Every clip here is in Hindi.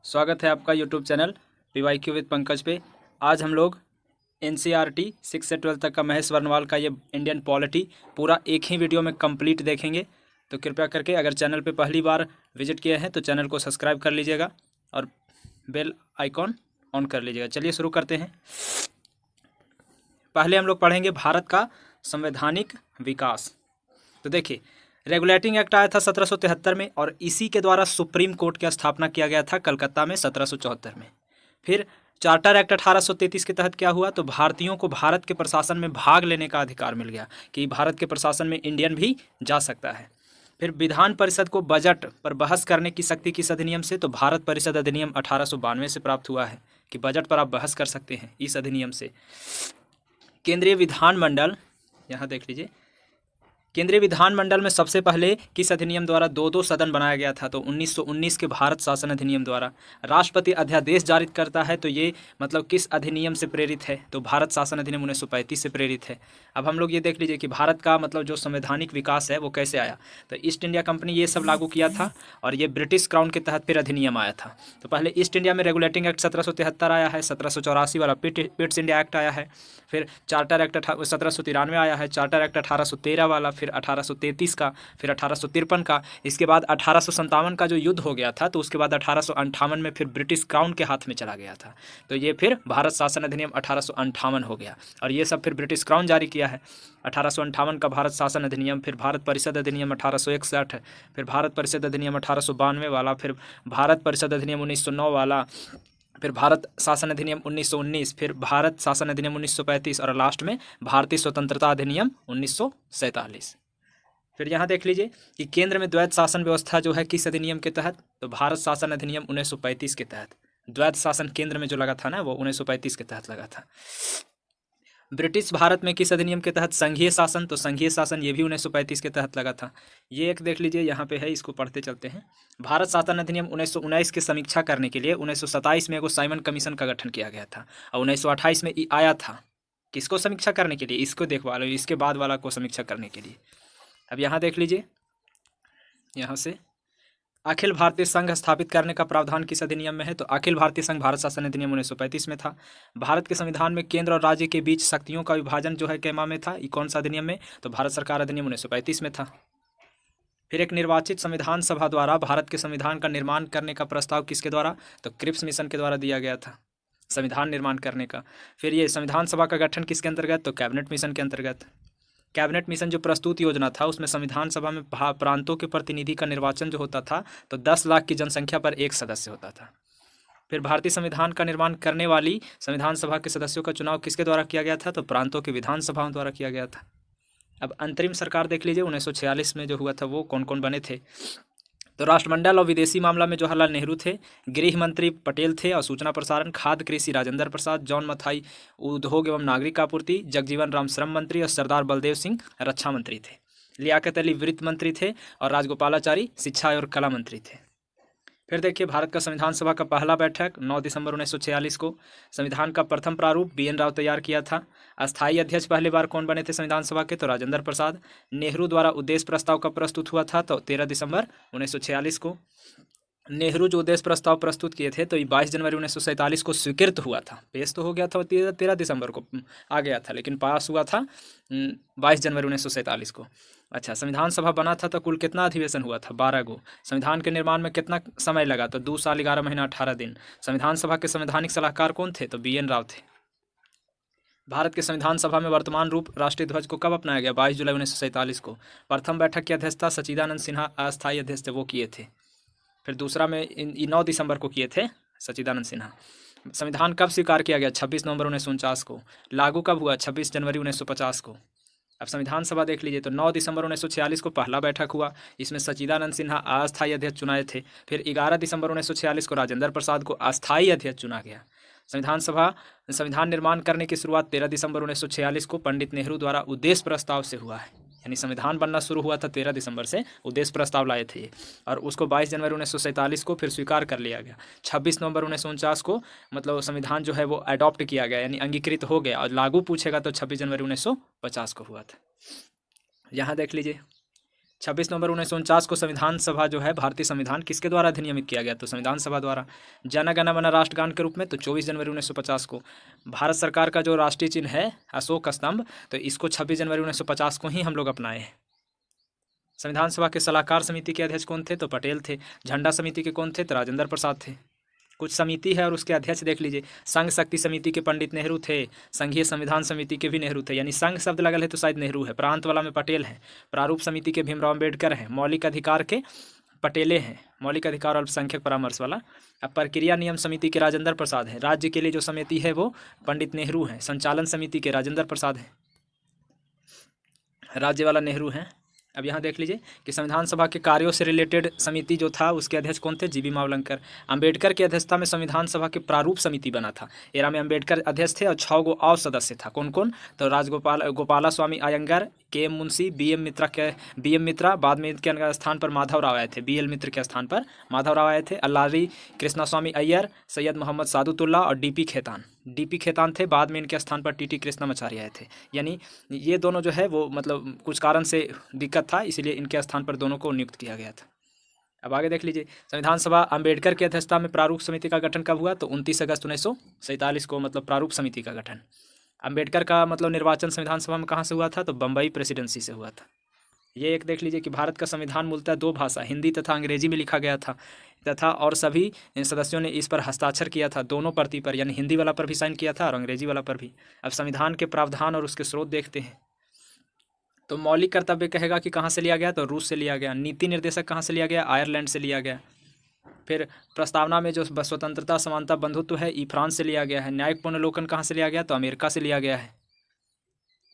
स्वागत है आपका YouTube channel PYQ with Pankaj पे। आज हम लोग NCERT 6 से 12 तक का महेश वर्णवाल का ये इंडियन पॉलिटी पूरा एक ही वीडियो में कंप्लीट देखेंगे। तो कृपया करके अगर चैनल पे पहली बार विजिट किए हैं तो चैनल को सब्सक्राइब कर लीजिएगा और बेल आइकॉन ऑन कर लीजिएगा। चलिए शुरू करते हैं। पहले हम लोग पढ़ेंगे भारत का संवैधानिक विकास। तो देखिए, रेगुलेटिंग एक्ट आया था 1773 में और इसी के द्वारा सुप्रीम कोर्ट की स्थापना किया गया था कलकत्ता में 1774 में। फिर चार्टर एक्ट 1833 के तहत क्या हुआ, तो भारतीयों को भारत के प्रशासन में भाग लेने का अधिकार मिल गया कि भारत के प्रशासन में इंडियन भी जा सकता है। फिर विधान परिषद को बजट पर बहस करने की शक्ति किस अधिनियम से, तो भारत परिषद अधिनियम 1892 से प्राप्त हुआ है कि बजट पर आप बहस कर सकते हैं इस अधिनियम से। केंद्रीय विधानमंडल, यहाँ देख लीजिए, केंद्रीय विधानमंडल में सबसे पहले किस अधिनियम द्वारा दो सदन बनाया गया था, तो 1919 के भारत शासन अधिनियम द्वारा। राष्ट्रपति अध्यादेश जारी करता है तो ये मतलब किस अधिनियम से प्रेरित है, तो भारत शासन अधिनियम 1935 से प्रेरित है। अब हम लोग ये देख लीजिए कि भारत का मतलब जो संवैधानिक विकास है वो कैसे आया। तो ईस्ट इंडिया कंपनी ये सब लागू किया था और ये ब्रिटिश क्राउन के तहत फिर अधिनियम आया था। तो पहले ईस्ट इंडिया में रेगुलेटिंग एक्ट 1773 आया है, 1784 वाला पिट्स इंडिया एक्ट आया है, फिर चार्टर एक्ट 1793 आया है, चार्टर एक्ट 1813 वाला, फिर 1833 का, फिर 1853 का। इसके बाद 1857 का जो युद्ध हो गया था तो उसके बाद 1858 में फिर ब्रिटिश क्राउन के हाथ में चला गया था। तो ये फिर भारत शासन अधिनियम 1858 हो गया और ये सब फिर ब्रिटिश क्राउन जारी किया है। 1858 का भारत शासन अधिनियम, फिर भारत परिषद अधिनियम 1861, फिर भारत परिषद अधिनियम 1892 वाला, फिर भारत परिषद अधिनियम 1909 वाला, फिर भारत शासन अधिनियम 1919, फिर भारत शासन अधिनियम 1935 और लास्ट में भारतीय स्वतंत्रता अधिनियम 1947। फिर यहाँ देख लीजिए कि केंद्र में द्वैध शासन व्यवस्था जो है किस अधिनियम के तहत, तो भारत शासन अधिनियम 1935 के तहत। द्वैध शासन केंद्र में जो लगा था ना वो 1935 के तहत लगा था। ब्रिटिश भारत में किस अधिनियम के तहत संघीय शासन, तो संघीय शासन ये भी 1935 के तहत लगा था। ये एक देख लीजिए, यहाँ पे है, इसको पढ़ते चलते हैं। भारत शासन अधिनियम 1919 की समीक्षा करने के लिए 1927 में एगो साइमन कमीशन का गठन किया गया था और 1928 में आया था किसको समीक्षा करने के लिए, इसको देखवा लो, इसके बाद वाला को समीक्षा करने के लिए। अब यहाँ देख लीजिए, यहाँ से अखिल भारतीय संघ स्थापित करने का प्रावधान किस अधिनियम में है, तो अखिल भारतीय संघ भारत शासन अधिनियम 1935 में था। भारत के संविधान में केंद्र और राज्य के बीच शक्तियों का विभाजन जो है कैमा में था, ये कौन सा अधिनियम में, तो भारत सरकार अधिनियम 1935 में था। फिर एक निर्वाचित संविधान सभा द्वारा भारत के संविधान का निर्माण करने का प्रस्ताव किसके द्वारा, तो क्रिप्स मिशन के द्वारा दिया गया था संविधान निर्माण करने का। फिर ये संविधान सभा का गठन किसके अंतर्गत, तो कैबिनेट मिशन के अंतर्गत। कैबिनेट मिशन जो प्रस्तुत योजना था उसमें संविधान सभा में प्रांतों के प्रतिनिधि का निर्वाचन जो होता था तो 10 लाख की जनसंख्या पर एक सदस्य होता था। फिर भारतीय संविधान का निर्माण करने वाली संविधान सभा के सदस्यों का चुनाव किसके द्वारा किया गया था, तो प्रांतों के विधानसभाओं द्वारा किया गया था। अब अंतरिम सरकार देख लीजिए, 1946 में जो हुआ था वो कौन कौन बने थे, तो राष्ट्रमंडल और विदेशी मामला में जवाहरलाल नेहरू थे, गृह मंत्री पटेल थे और सूचना प्रसारण खाद्य कृषि राजेंद्र प्रसाद, जॉन मथाई उद्योग एवं नागरिक आपूर्ति, जगजीवन राम श्रम मंत्री और सरदार बलदेव सिंह रक्षा मंत्री थे, लियाकत अली वित्त मंत्री थे और राजगोपालाचारी शिक्षा और कला मंत्री थे। फिर देखिए, भारत का संविधान सभा का पहला बैठक 9 दिसंबर 1946 को। संविधान का प्रथम प्रारूप BN राव तैयार किया था। अस्थायी अध्यक्ष पहली बार कौन बने थे संविधान सभा के, तो राजेंद्र प्रसाद। नेहरू द्वारा उद्देश्य प्रस्ताव कब प्रस्तुत हुआ था, तो 13 दिसंबर 1946 को। नेहरू जो उद्देश्य प्रस्ताव प्रस्तुत किए थे तो ये 22 जनवरी 1947 को स्वीकृत हुआ था। पेश तो हो गया था 13 दिसंबर को आ गया था, लेकिन पास हुआ था 22 जनवरी 1947 को। अच्छा, संविधान सभा बना था तो कुल कितना अधिवेशन हुआ था, 12 गो। संविधान के निर्माण में कितना समय लगा, तो 2 साल 11 महीना 18 दिन। संविधान सभा के संवैधानिक सलाहकार कौन थे, तो BN राव थे। भारत के संविधान सभा में वर्तमान रूप राष्ट्रीय ध्वज को कब अपनाया गया, 22 जुलाई 1947 को। प्रथम बैठक की अध्यक्षता सच्चिदानंद सिन्हा अस्थायी अध्यक्ष थे, वो किए थे। फिर दूसरा में 9 दिसंबर को किए थे सच्चिदानंद सिन्हा। संविधान कब स्वीकार किया गया, 26 नवंबर 1949 को। लागू कब हुआ, 26 जनवरी 1950 को। अब संविधान सभा देख लीजिए, तो 9 दिसंबर 1946 को पहला बैठक हुआ, इसमें सच्चिदानंद सिन्हा अस्थायी अध्यक्ष चुनाए थे। फिर 11 दिसंबर 1946 को राजेंद्र प्रसाद को अस्थायी अध्यक्ष चुना गया। संविधान निर्माण करने की शुरुआत 13 दिसंबर 1946 को पंडित नेहरू द्वारा उद्देश्य प्रस्ताव से हुआ है, यानी संविधान बनना शुरू हुआ था 13 दिसंबर से, उद्देश्य प्रस्ताव लाए थे और उसको 22 जनवरी 1947 को फिर स्वीकार कर लिया गया। 26 नवंबर 1949 को मतलब संविधान जो है वो अडॉप्ट किया गया, यानी अंगीकृत हो गया और लागू पूछेगा तो 26 जनवरी 1950 को हुआ था। यहाँ देख लीजिए, 26 नवंबर 1949 को संविधान सभा जो है, भारतीय संविधान किसके द्वारा अधिनियमित किया गया? तो संविधान सभा द्वारा। जन गण मन राष्ट्रगान के रूप में तो 24 जनवरी 1950 को। भारत सरकार का जो राष्ट्रीय चिन्ह है अशोक स्तंभ, तो इसको 26 जनवरी 1950 को ही हम लोग अपनाए हैं। संविधान सभा के सलाहकार समिति के अध्यक्ष कौन थे? तो पटेल थे। झंडा समिति के कौन थे? तो राजेंद्र प्रसाद थे। कुछ समिति है और उसके अध्यक्ष देख लीजिए। संघ शक्ति समिति के पंडित नेहरू थे। संघीय संविधान समिति के भी नेहरू थे, यानी संघ शब्द लगल है तो शायद नेहरू है। प्रांत वाला में पटेल है। प्रारूप समिति के भीमराव अम्बेडकर हैं। मौलिक अधिकार के पटेले हैं, मौलिक अधिकार और अल्पसंख्यक परामर्श वाला। अब प्रक्रिया नियम समिति के राजेंद्र प्रसाद है। राज्य के लिए जो समिति है वो पंडित नेहरू हैं। संचालन समिति के राजेंद्र प्रसाद हैं, राज्य वाला नेहरू हैं। अब यहाँ देख लीजिए कि संविधान सभा के कार्यों से रिलेटेड समिति जो था उसके अध्यक्ष कौन थे? जीबी मावलंकर। अंबेडकर की अध्यक्षता में संविधान सभा के प्रारूप समिति बना था। एरा में अंबेडकर अध्यक्ष थे और 6 गो और सदस्य था। कौन कौन? तो गोपाला स्वामी अयंगर, के मुंशी, बी एम मित्रा, बाद में इनके स्थान पर माधव राव आए थे। बी एल मित्र के स्थान पर माधव राव आए थे। अल्लारी कृष्णा स्वामी अय्यर, सैयद मोहम्मद सादुतुल्ला और डी पी खेतान थे। बाद में इनके स्थान पर टी कृष्णमाचार्य आए थे। यानी ये दोनों जो है वो मतलब कुछ कारण से दिक्कत था, इसलिए इनके स्थान पर दोनों को नियुक्त किया गया था। अब आगे देख लीजिए, संविधान सभा अम्बेडकर की अध्यक्षता में प्रारूप समिति का गठन कब हुआ? तो 29 अगस्त 1947 को मतलब प्रारूप समिति का गठन। अम्बेडकर का मतलब निर्वाचन संविधान सभा में कहाँ से हुआ था? तो बम्बई प्रेसिडेंसी से हुआ था। ये एक देख लीजिए कि भारत का संविधान मूलतः 2 भाषा, हिंदी तथा अंग्रेजी में लिखा गया था तथा और सभी सदस्यों ने इस पर हस्ताक्षर किया था, दोनों प्रति पर, यानी हिंदी वाला पर भी साइन किया था और अंग्रेजी वाला पर भी। अब संविधान के प्रावधान और उसके स्रोत देखते हैं। तो मौलिक कर्तव्य कहेगा कि कहाँ से लिया गया? तो रूस से लिया गया। नीति निर्देशक कहाँ से लिया गया? आयरलैंड से लिया गया। फिर प्रस्तावना में जो स्वतंत्रता समानता बंधुत्व है ई फ्रांस से लिया गया है। न्यायिक पुनर्लोकन कहाँ से लिया गया? तो अमेरिका से लिया गया है।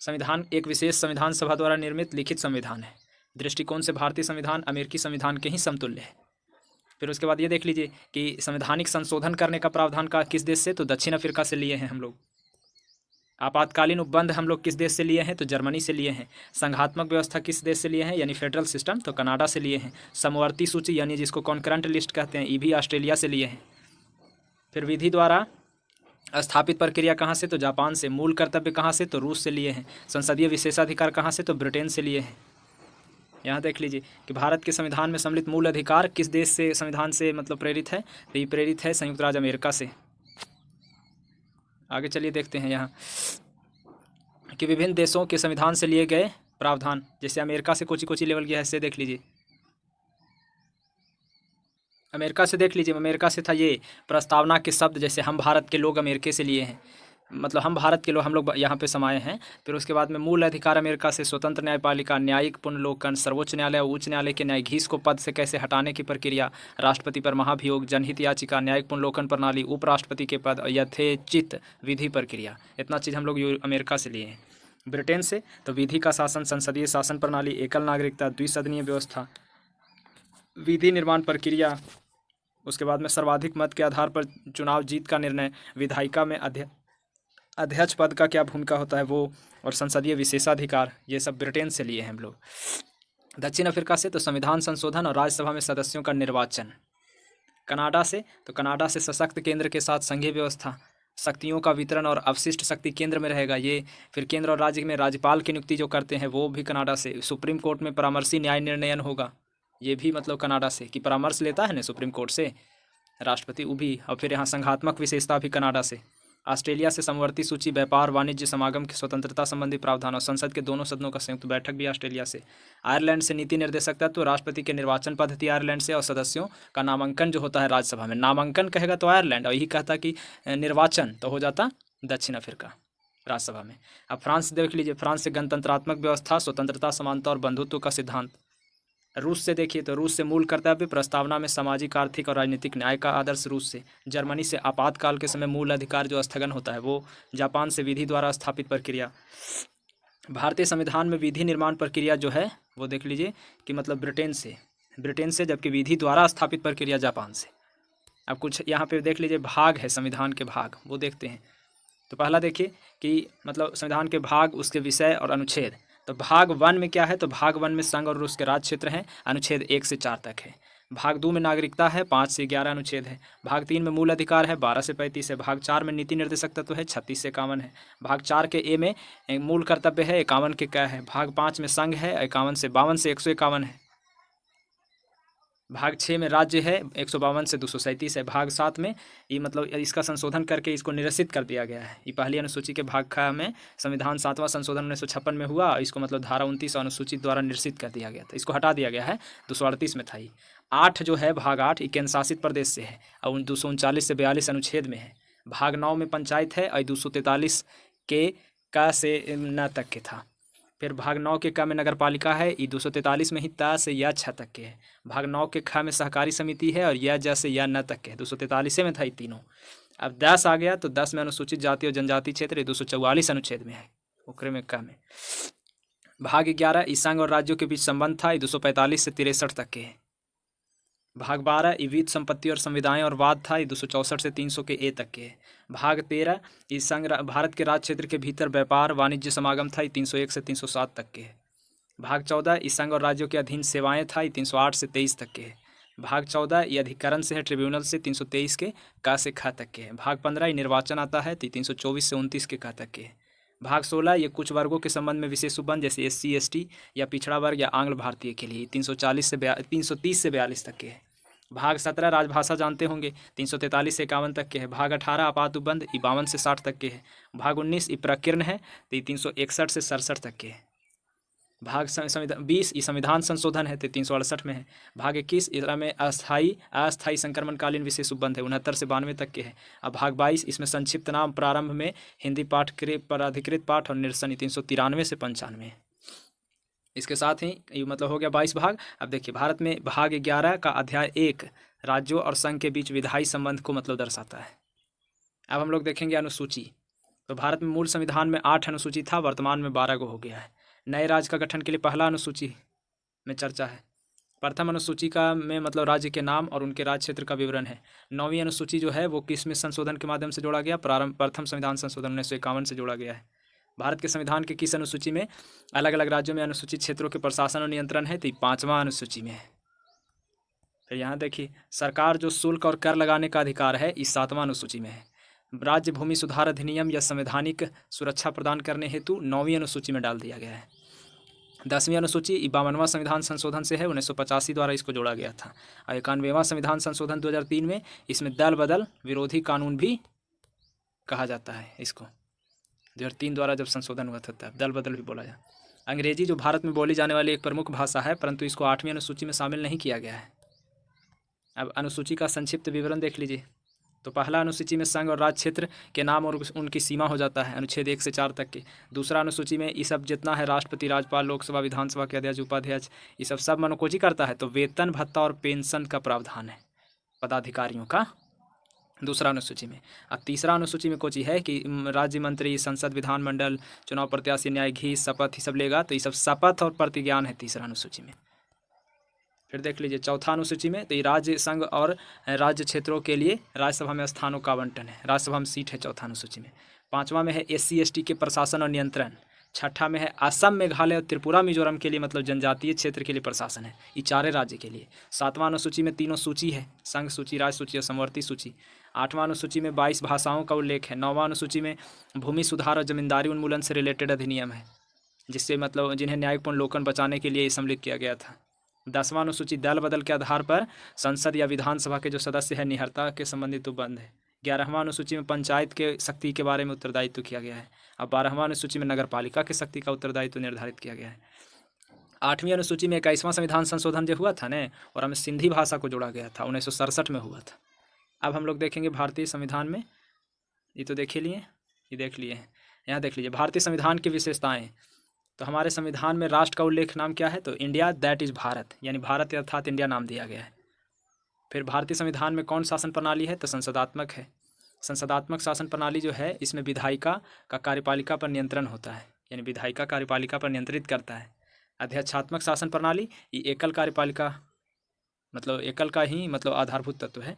संविधान एक विशेष संविधान सभा द्वारा निर्मित लिखित संविधान है। दृष्टिकोण से भारतीय संविधान अमेरिकी संविधान के ही समतुल्य है। फिर उसके बाद ये देख लीजिए कि संवैधानिक संशोधन करने का प्रावधान का किस देश से? तो दक्षिण अफ्रीका से लिए हैं हम लोग। आपातकालीन उपबंध हम लोग किस देश से लिए हैं? तो जर्मनी से लिए हैं। संघात्मक व्यवस्था किस देश से लिए हैं? यानी फेडरल सिस्टम, तो कनाडा से लिए हैं। समवर्ती सूची यानी जिसको कॉन्करेंट लिस्ट कहते हैं, ये भी ऑस्ट्रेलिया से लिए हैं। फिर विधि द्वारा स्थापित प्रक्रिया कहाँ से? तो जापान से। मूल कर्तव्य कहाँ से? तो रूस से लिए हैं। संसदीय विशेषाधिकार कहाँ से? तो ब्रिटेन से लिए हैं। यहाँ देख लीजिए कि भारत के संविधान में सम्मिलित मूल अधिकार किस देश से संविधान से मतलब प्रेरित है? तो ये प्रेरित है संयुक्त राज्य अमेरिका से। आगे चलिए देखते हैं यहाँ कि विभिन्न देशों के संविधान से लिए गए प्रावधान, जैसे अमेरिका से कोची लेवल गया है, इससे देख लीजिए। अमेरिका से देख लीजिए, अमेरिका से था ये प्रस्तावना के शब्द, जैसे हम भारत के लोग अमेरिका से लिए हैं, मतलब हम भारत के लोग, हम लोग यहाँ पे समाये हैं। फिर उसके बाद में मूल अधिकार अमेरिका से स्वतंत्र न्यायपालिका, न्यायिक पुनर्लोकन, सर्वोच्च न्यायालय और उच्च न्यायालय के न्यायाधीश को पद से कैसे हटाने की प्रक्रिया, राष्ट्रपति पर महाभियोग, जनहित याचिका, न्यायिक पुनर्लोकन प्रणाली, उपराष्ट्रपति के पद, यथोचित विधि प्रक्रिया, इतना चीज़ हम लोग अमेरिका से लिए हैं। ब्रिटेन से तो विधि का शासन, संसदीय शासन प्रणाली, एकल नागरिकता, द्विसदनीय व्यवस्था, विधि निर्माण प्रक्रिया, उसके बाद में सर्वाधिक मत के आधार पर चुनाव जीत का निर्णय, विधायिका में अध्यक्ष पद का क्या भूमिका होता है वो, और संसदीय विशेषाधिकार, ये सब ब्रिटेन से लिए हैं हम लोग। दक्षिण अफ्रीका से तो संविधान संशोधन और राज्यसभा में सदस्यों का निर्वाचन। कनाडा से तो कनाडा से सशक्त केंद्र के साथ संघीय व्यवस्था, शक्तियों का वितरण और अवशिष्ट शक्ति केंद्र में रहेगा ये। फिर केंद्र और राज्य में राज्यपाल की नियुक्ति जो करते हैं वो भी कनाडा से। सुप्रीम कोर्ट में परामर्शी न्याय निर्णयन होगा, ये भी मतलब कनाडा से, कि परामर्श लेता है ना सुप्रीम कोर्ट से राष्ट्रपति, वो भी। और फिर यहाँ संघात्मक विशेषता भी कनाडा से। ऑस्ट्रेलिया से समवर्ती सूची, व्यापार वाणिज्य समागम की स्वतंत्रता संबंधी प्रावधान और संसद के दोनों सदनों का संयुक्त बैठक भी ऑस्ट्रेलिया से। आयरलैंड से नीति निर्देशक तत्व, राष्ट्रपति के निर्वाचन पद्धति आयरलैंड से, और सदस्यों का नामांकन जो होता है राज्यसभा में, नामांकन कहेगा तो आयरलैंड, और यही कहता कि निर्वाचन तो हो जाता दक्षिण अफ्रीका राज्यसभा में। अब फ्रांस देख लीजिए, फ्रांस से गणतंत्रात्मक व्यवस्था, स्वतंत्रता, समानता और बंधुत्व का सिद्धांत। रूस से देखिए तो रूस से मूल कर्तव्य, प्रस्तावना में सामाजिक, आर्थिक और राजनीतिक न्याय का आदर्श रूस से। जर्मनी से आपातकाल के समय मूल अधिकार जो स्थगन होता है वो। जापान से विधि द्वारा स्थापित प्रक्रिया। भारतीय संविधान में विधि निर्माण प्रक्रिया जो है वो देख लीजिए कि मतलब ब्रिटेन से, जबकि विधि द्वारा स्थापित प्रक्रिया जापान से। अब कुछ यहाँ पे देख लीजिए भाग है, संविधान के भाग वो देखते हैं। तो पहला देखिए कि मतलब संविधान के भाग, उसके विषय और अनुच्छेद। तो भाग 1 में क्या है? तो भाग 1 में संघ और उसके राज्य क्षेत्र हैं, अनुच्छेद 1 से 4 तक है। भाग 2 में नागरिकता है, 5 से 11 अनुच्छेद है। भाग 3 में मूल अधिकार है, 12 से 35 है। भाग 4 में नीति निर्देशक तत्व है, 36 से 51 है। भाग 4 के ए में मूल कर्तव्य है, 51 के क है। भाग 5 में संघ है, 51 से 151 है। भाग 6 में राज्य है, 152 से 237 है। भाग 7 में ये मतलब इसका संशोधन करके इसको निरसित कर दिया गया है। ये पहली अनुसूची के भाग ख में संविधान 7वां संशोधन 1956 में हुआ। इसको मतलब धारा 29 अनुसूची द्वारा निरसित कर दिया गया था, इसको हटा दिया गया है। 238 में था ये। 8 जो है भाग 8 ये केंद्र शासित प्रदेश से है और 239 से 42 अनुच्छेद में है। भाग 9 में पंचायत है और 243 के क से न तक के था। फिर भाग 9 के क में नगर पालिका है, ये 243 में ही त से या छ तक के है। भाग 9 के ख में सहकारी समिति है और या ज से या न तक के है, 243 में था ये तीनों। अब 10 आ गया तो 10 में अनुसूचित जाति और जनजाति क्षेत्र, ये 244 अनुच्छेद में है, ओकरे में क में। भाग 11 ई संघ और राज्यों के बीच संबंध था, ये 245 से 63 तक के है। भाग 12 ई वित्त संपत्ति और संविदाएं और वाद था, ये 264 से 300 के ए तक के है। भाग 13 ई संघ भारत के राज्य क्षेत्र के भीतर व्यापार वाणिज्य समागम था, ये 301 से 307 तक के है। भाग 14 ई संघ और राज्यों के अधीन सेवाएं था, ये 308 से 23 तक के है। भाग 14 ये अधिकरण से है, ट्रिब्यूनल से 323 के क से ख तक के है। भाग 15 ये निर्वाचन आता है, तो 324 से 29 के क तक के है। भाग 16 ये कुछ वर्गों के संबंध में विशेष उपबंध जैसे SC ST या पिछड़ा वर्ग या आंग्ल भारतीय के लिए 330 से 42 तक के है। भाग 17 राजभाषा जानते होंगे, 343 से 51 तक के है। भाग 18 आपात उपबंध 52 से 60 तक के है। भाग 19 ये प्रकीर्ण है, तो 361 से 67 तक के है। भाग 20 ये संविधान संशोधन है, तो 368 में है। भाग 21 इसमें अस्थायी संक्रमणकालीन विशेष उपबंध है, 69 से 92 तक के है। अब भाग 22 इसमें संक्षिप्त नाम प्रारंभ में हिंदी पाठ पर अधिकृत पाठ और निरसन 393 से 95 है। इसके साथ ही ये मतलब हो गया 22 भाग। अब देखिए भारत में भाग 11 का अध्याय 1 राज्यों और संघ के बीच विधायी संबंध को मतलब दर्शाता है। अब हम लोग देखेंगे अनुसूची। तो भारत में मूल संविधान में 8 अनुसूची था, वर्तमान में 12 को हो गया है। नए राज्य का गठन के लिए पहला अनुसूची में चर्चा है। प्रथम अनुसूची का में मतलब राज्य के नाम और उनके राज्य क्षेत्र का विवरण है। 9वीं अनुसूची जो है वो किस में संशोधन के माध्यम से जोड़ा गया? प्रथम संविधान संशोधन 1951 से जोड़ा गया है। भारत के संविधान के किस अनुसूची में अलग अलग राज्यों में अनुसूचित क्षेत्रों के प्रशासन और नियंत्रण है? तो 5वां अनुसूची में है। फिर यहाँ देखिए सरकार जो शुल्क और कर लगाने का अधिकार है, इस 7वां अनुसूची में है। राज्य भूमि सुधार अधिनियम या संवैधानिक सुरक्षा प्रदान करने हेतु 9वीं अनुसूची में डाल दिया गया है। 10वीं अनुसूची 52वां संविधान संशोधन से है, 1985 द्वारा इसको जोड़ा गया था। और 91वां संविधान संशोधन 2003 में इसमें दल बदल विरोधी कानून भी कहा जाता है। इसको 2003 द्वारा जब संशोधन हुआ था तब दल बदल भी बोला जाए। अंग्रेजी जो भारत में बोली जाने वाली एक प्रमुख भाषा है, परंतु इसको 8वीं अनुसूची में शामिल नहीं किया गया है। अब अनुसूची का संक्षिप्त विवरण देख लीजिए। तो पहला अनुसूची में संघ और राज्य क्षेत्र के नाम और उनकी सीमा हो जाता है, अनुच्छेद 1 से 4 तक के। दूसरा अनुसूची में ये सब जितना है राष्ट्रपति, राज्यपाल, लोकसभा, विधानसभा के अध्यक्ष, उपाध्यक्ष, ये सब मनोकोजी करता है। तो वेतन, भत्ता और पेंशन का प्रावधान है पदाधिकारियों का दूसरा अनुसूची में। अब तीसरा अनुसूची में कोची है कि राज्य मंत्री, संसद, विधानमंडल, चुनाव प्रत्याशी, न्यायाधीश, शपथ ये सब लेगा। तो ये सब शपथ और प्रतिज्ञान है तीसरा अनुसूची में। फिर देख लीजिए चौथा अनुसूची में, तो ये राज्य, संघ और राज्य क्षेत्रों के लिए राज्यसभा में स्थानों का आवंटन है, राज्यसभा में सीट है चौथा अनुसूची में। 5वां में है SC ST के प्रशासन और नियंत्रण। 6ठा में है असम, मेघालय और त्रिपुरा, मिजोरम के लिए मतलब जनजातीय क्षेत्र के लिए प्रशासन है, ये 4 राज्य के लिए। 7वां अनुसूची में 3 सूची है, संघ सूची, राज्य सूची और समवर्ती सूची। 8वां अनुसूची में 22 भाषाओं का उल्लेख है। 9वां अनुसूची में भूमि सुधार और जमींदारी उन्मूलन से रिलेटेड अधिनियम है, जिससे मतलब जिन्हें न्यायिक लोकन बचाने के लिए सम्मिलित किया गया था। 10वां अनुसूची दल बदल के आधार पर संसद या विधानसभा के जो सदस्य है निहरता के संबंधित उपबंध है। 11वां अनुसूची में पंचायत के शक्ति के बारे में उत्तरदायित्व किया गया है। अब 12वां अनुसूची में नगर पालिका के शक्ति का उत्तरदायित्व निर्धारित किया गया है। 8वीं अनुसूची में 21वां संविधान संशोधन जो हुआ था न, और हमें सिंधी भाषा को जोड़ा गया था, 1967 में हुआ था। अब हम लोग देखेंगे भारतीय संविधान में, ये तो देख लिए, ये देख लिए हैं। यहाँ देख लीजिए भारतीय संविधान की विशेषताएँ। तो हमारे संविधान में राष्ट्र का उल्लेख नाम क्या है? तो इंडिया, दैट इज़ भारत, यानी भारत अर्थात इंडिया नाम दिया गया है। फिर भारतीय संविधान में कौन शासन प्रणाली है? तो संसदात्मक है। संसदात्मक शासन प्रणाली जो है इसमें विधायिका का कार्यपालिका पर नियंत्रण होता है, यानी विधायिका कार्यपालिका पर नियंत्रित करता है। अध्यक्षात्मक शासन प्रणाली ये एकल कार्यपालिका मतलब एकल का ही मतलब आधारभूत तत्व है।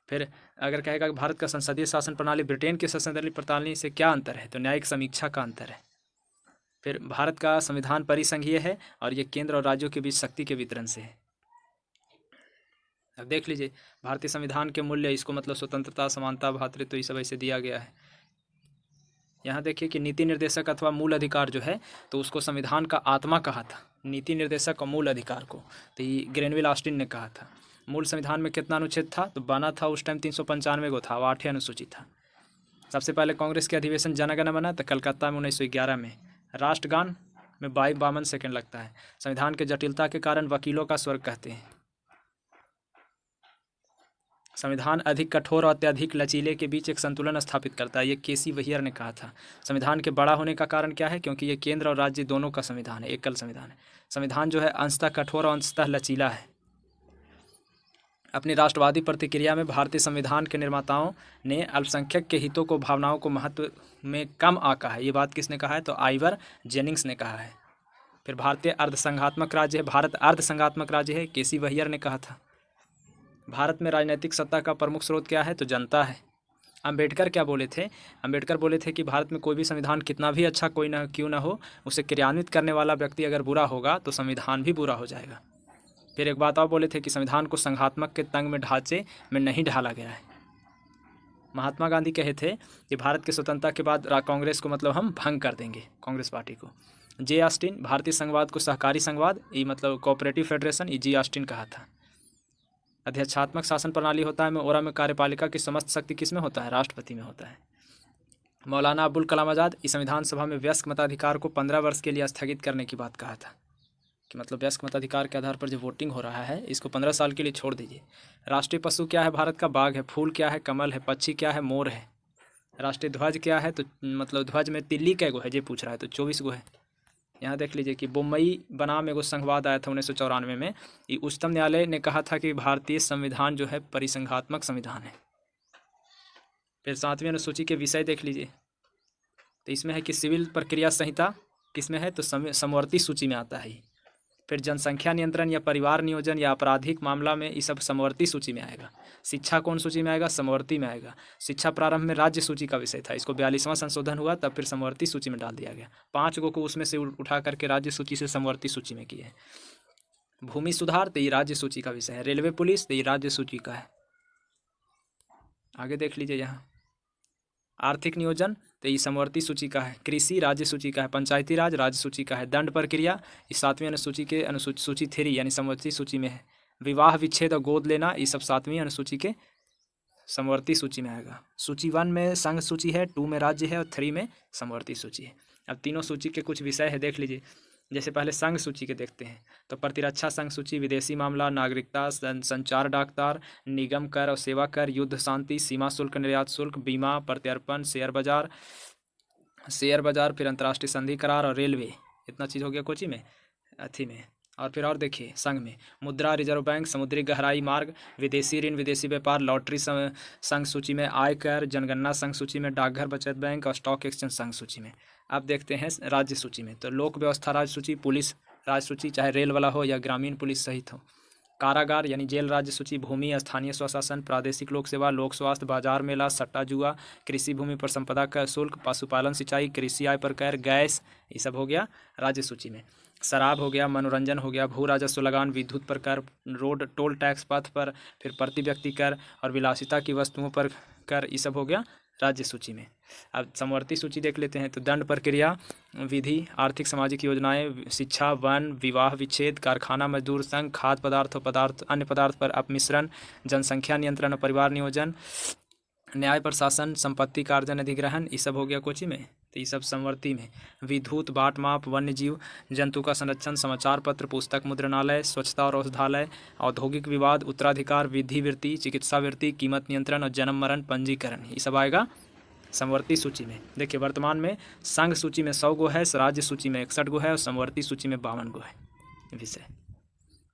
फिर अगर कहेगा कि भारत का संसदीय शासन प्रणाली ब्रिटेन की संसदीय प्रणाली से क्या अंतर है? तो न्यायिक समीक्षा का अंतर है। फिर भारत का संविधान परिसंघीय है और ये केंद्र और राज्यों के बीच शक्ति के वितरण से है। अब देख लीजिए भारतीय संविधान के मूल्य, इसको मतलब स्वतंत्रता, समानता, भ्रातृत्व, ये सब ऐसे दिया गया है। यहाँ देखिए कि नीति निर्देशक अथवा मूल अधिकार जो है, तो उसको संविधान का आत्मा कहा था, नीति निर्देशक और मूल अधिकार को, तो ये ग्रेनविल ऑस्टिन ने कहा था। मूल संविधान में कितना अनुच्छेद था, तो बना था उस टाइम 395 को था, 8 अनुसूची था। सबसे पहले कांग्रेस के अधिवेशन जनगण बना था कलकत्ता में 1911 में। राष्ट्रगान में 52 सेकंड लगता है। संविधान के जटिलता के कारण वकीलों का स्वर्ग कहते हैं। संविधान अधिक कठोर और अत्यधिक लचीले के बीच एक संतुलन स्थापित करता है, ये केसी वहियर ने कहा था। संविधान के बड़ा होने का कारण क्या है, क्योंकि ये केंद्र और राज्य दोनों का संविधान है, एकल संविधान है। संविधान जो है अंशतः कठोर और अंशतः लचीला है। अपनी राष्ट्रवादी प्रतिक्रिया में भारतीय संविधान के निर्माताओं ने अल्पसंख्यक के हितों को, भावनाओं को महत्व में कम आंका है। ये बात किसने कहा है, तो आइवर जेनिंग्स ने कहा है। फिर भारतीय अर्धसंघात्मक राज्य है, भारत अर्धसंघात्मक राज्य है, केसी वहियर ने कहा था। भारत में राजनीतिक सत्ता का प्रमुख स्रोत क्या है, तो जनता है। अंबेडकर क्या बोले थे, अंबेडकर बोले थे कि भारत में कोई भी संविधान कितना भी अच्छा कोई ना क्यों ना हो, उसे क्रियान्वित करने वाला व्यक्ति अगर बुरा होगा तो संविधान भी बुरा हो जाएगा। फिर एक बात और बोले थे कि संविधान को संघात्मक के तंग में ढांचे में नहीं ढाला गया है। महात्मा गांधी कहे थे कि भारत की स्वतंत्रता के बाद कांग्रेस को मतलब हम भंग कर देंगे, कांग्रेस पार्टी को। जे ऑस्टिन भारतीय संघवाद को सहकारी संघवाद, ये मतलब कोऑपरेटिव फेडरेशन, ये जी ऑस्टिन कहा था। अध्यक्षात्मक शासन प्रणाली होता है में ओरा में कार्यपालिका की समस्त शक्ति किस में होता है, राष्ट्रपति में होता है। मौलाना अबुल कलाम आज़ाद इस संविधान सभा में वयस्क मताधिकार को 15 वर्ष के लिए स्थगित करने की बात कहा था, कि मतलब वयस्क मताधिकार के आधार पर जो वोटिंग हो रहा है इसको 15 साल के लिए छोड़ दीजिए। राष्ट्रीय पशु क्या है भारत का, बाघ है। फूल क्या है, कमल है। पक्षी क्या है, मोर है। राष्ट्रीय ध्वज क्या है, तो मतलब ध्वज में तिल्ली कै गो है, ये पूछ रहा है, तो 24 गो है। यहाँ देख लीजिए कि मुंबई बनाम एगो संघवाद आया था 1994 में। ये उच्चतम न्यायालय ने कहा था कि भारतीय संविधान जो है परिसंघात्मक संविधान है। फिर 7वीं अनुसूची के विषय देख लीजिए, तो इसमें है कि सिविल प्रक्रिया संहिता किस में है, तो समवर्ती सूची में आता है। फिर जनसंख्या नियंत्रण या परिवार नियोजन या आपराधिक मामला में ये सब समवर्ती सूची में आएगा। शिक्षा कौन सूची में आएगा, समवर्ती में आएगा। शिक्षा प्रारंभ में राज्य सूची का विषय था, इसको 42वां संशोधन हुआ तब फिर समवर्ती सूची में डाल दिया गया। 5 गो को उसमें से उठा करके राज्य सूची से समवर्ती सूची में किए। भूमि सुधार तो ये राज्य सूची का विषय है। रेलवे पुलिस तो ये राज्य सूची का है। आगे देख लीजिए यहाँ आर्थिक नियोजन तो ये समवर्ती सूची का है। कृषि राज्य सूची का है। पंचायती राज राज्य सूची का है। दंड प्रक्रिया इस 7वीं अनुसूची के सूची 3 यानी समवर्ती सूची में है। विवाह विच्छेद और गोद लेना ये सब 7वीं अनुसूची के समवर्ती सूची में आएगा। सूची 1 में संघ सूची है, 2 में राज्य है और 3 में समवर्ती सूची है। अब तीनों सूची के कुछ विषय है, देख लीजिए। जैसे पहले संघ सूची के देखते हैं तो प्रतिरक्षा संघ सूची, विदेशी मामला, नागरिकता, संचार, डाकतार, निगम कर और सेवा कर, युद्ध शांति, सीमा शुल्क, निर्यात शुल्क, बीमा, प्रत्यर्पण, शेयर बाजार, फिर अंतर्राष्ट्रीय संधि करार और रेलवे। इतना चीज़ हो गया कोची में, अथी में। और फिर और देखिए संघ में मुद्रा, रिजर्व बैंक, समुद्री गहराई मार्ग, विदेशी ऋण, विदेशी व्यापार, लॉटरी संघ सूची में, आयकर, जनगणना संघ सूची में, डाकघर बचत बैंक और स्टॉक एक्सचेंज संघ सूची में। अब देखते हैं राज्य सूची में, तो लोक व्यवस्था राज्य सूची, पुलिस राज्य सूची चाहे रेल वाला हो या ग्रामीण पुलिस सहित हो, कारागार यानी जेल राज्य सूची, भूमि, स्थानीय स्वशासन, प्रादेशिक लोक सेवा, लोक स्वास्थ्य, बाजार मेला, सट्टा जुआ, कृषि भूमि पर संपदा कर शुल्क, पशुपालन, सिंचाई, कृषि आय पर कर, गैस, ये सब हो गया राज्य सूची में। शराब हो गया, मनोरंजन हो गया, भू राजस्व लगान, विद्युत पर कर, रोड टोल टैक्स, पथ पर, फिर प्रति व्यक्ति कर और विलासिता की वस्तुओं पर कर, ये सब हो गया राज्य सूची में। अब समवर्ती सूची देख लेते हैं, तो दंड प्रक्रिया विधि, आर्थिक सामाजिक योजनाएं, शिक्षा, वन, विवाह विच्छेद, कारखाना मजदूर संघ, खाद्य पदार्थ अन्य पदार्थ पर अपमिश्रण, जनसंख्या नियंत्रण और परिवार नियोजन, न्याय प्रशासन, संपत्ति कार्जन अधिग्रहण, ये सब हो गया कोची में, तो ये सब समवर्ती में। विद्युत, बाट माप, वन्य जीव जंतु का संरक्षण, समाचार पत्र, पुस्तक मुद्रणालय, स्वच्छता और औषधालय, औद्योगिक विवाद, उत्तराधिकार, विधि वृत्ति, चिकित्सा वृत्ति, कीमत नियंत्रण और जन्म मरण पंजीकरण, ये सब आएगा समवर्ती सूची में। देखिए वर्तमान में संघ सूची में 100 गो है, राज्य सूची में 61 गो है और समवर्ती सूची में 52 गो है विषय।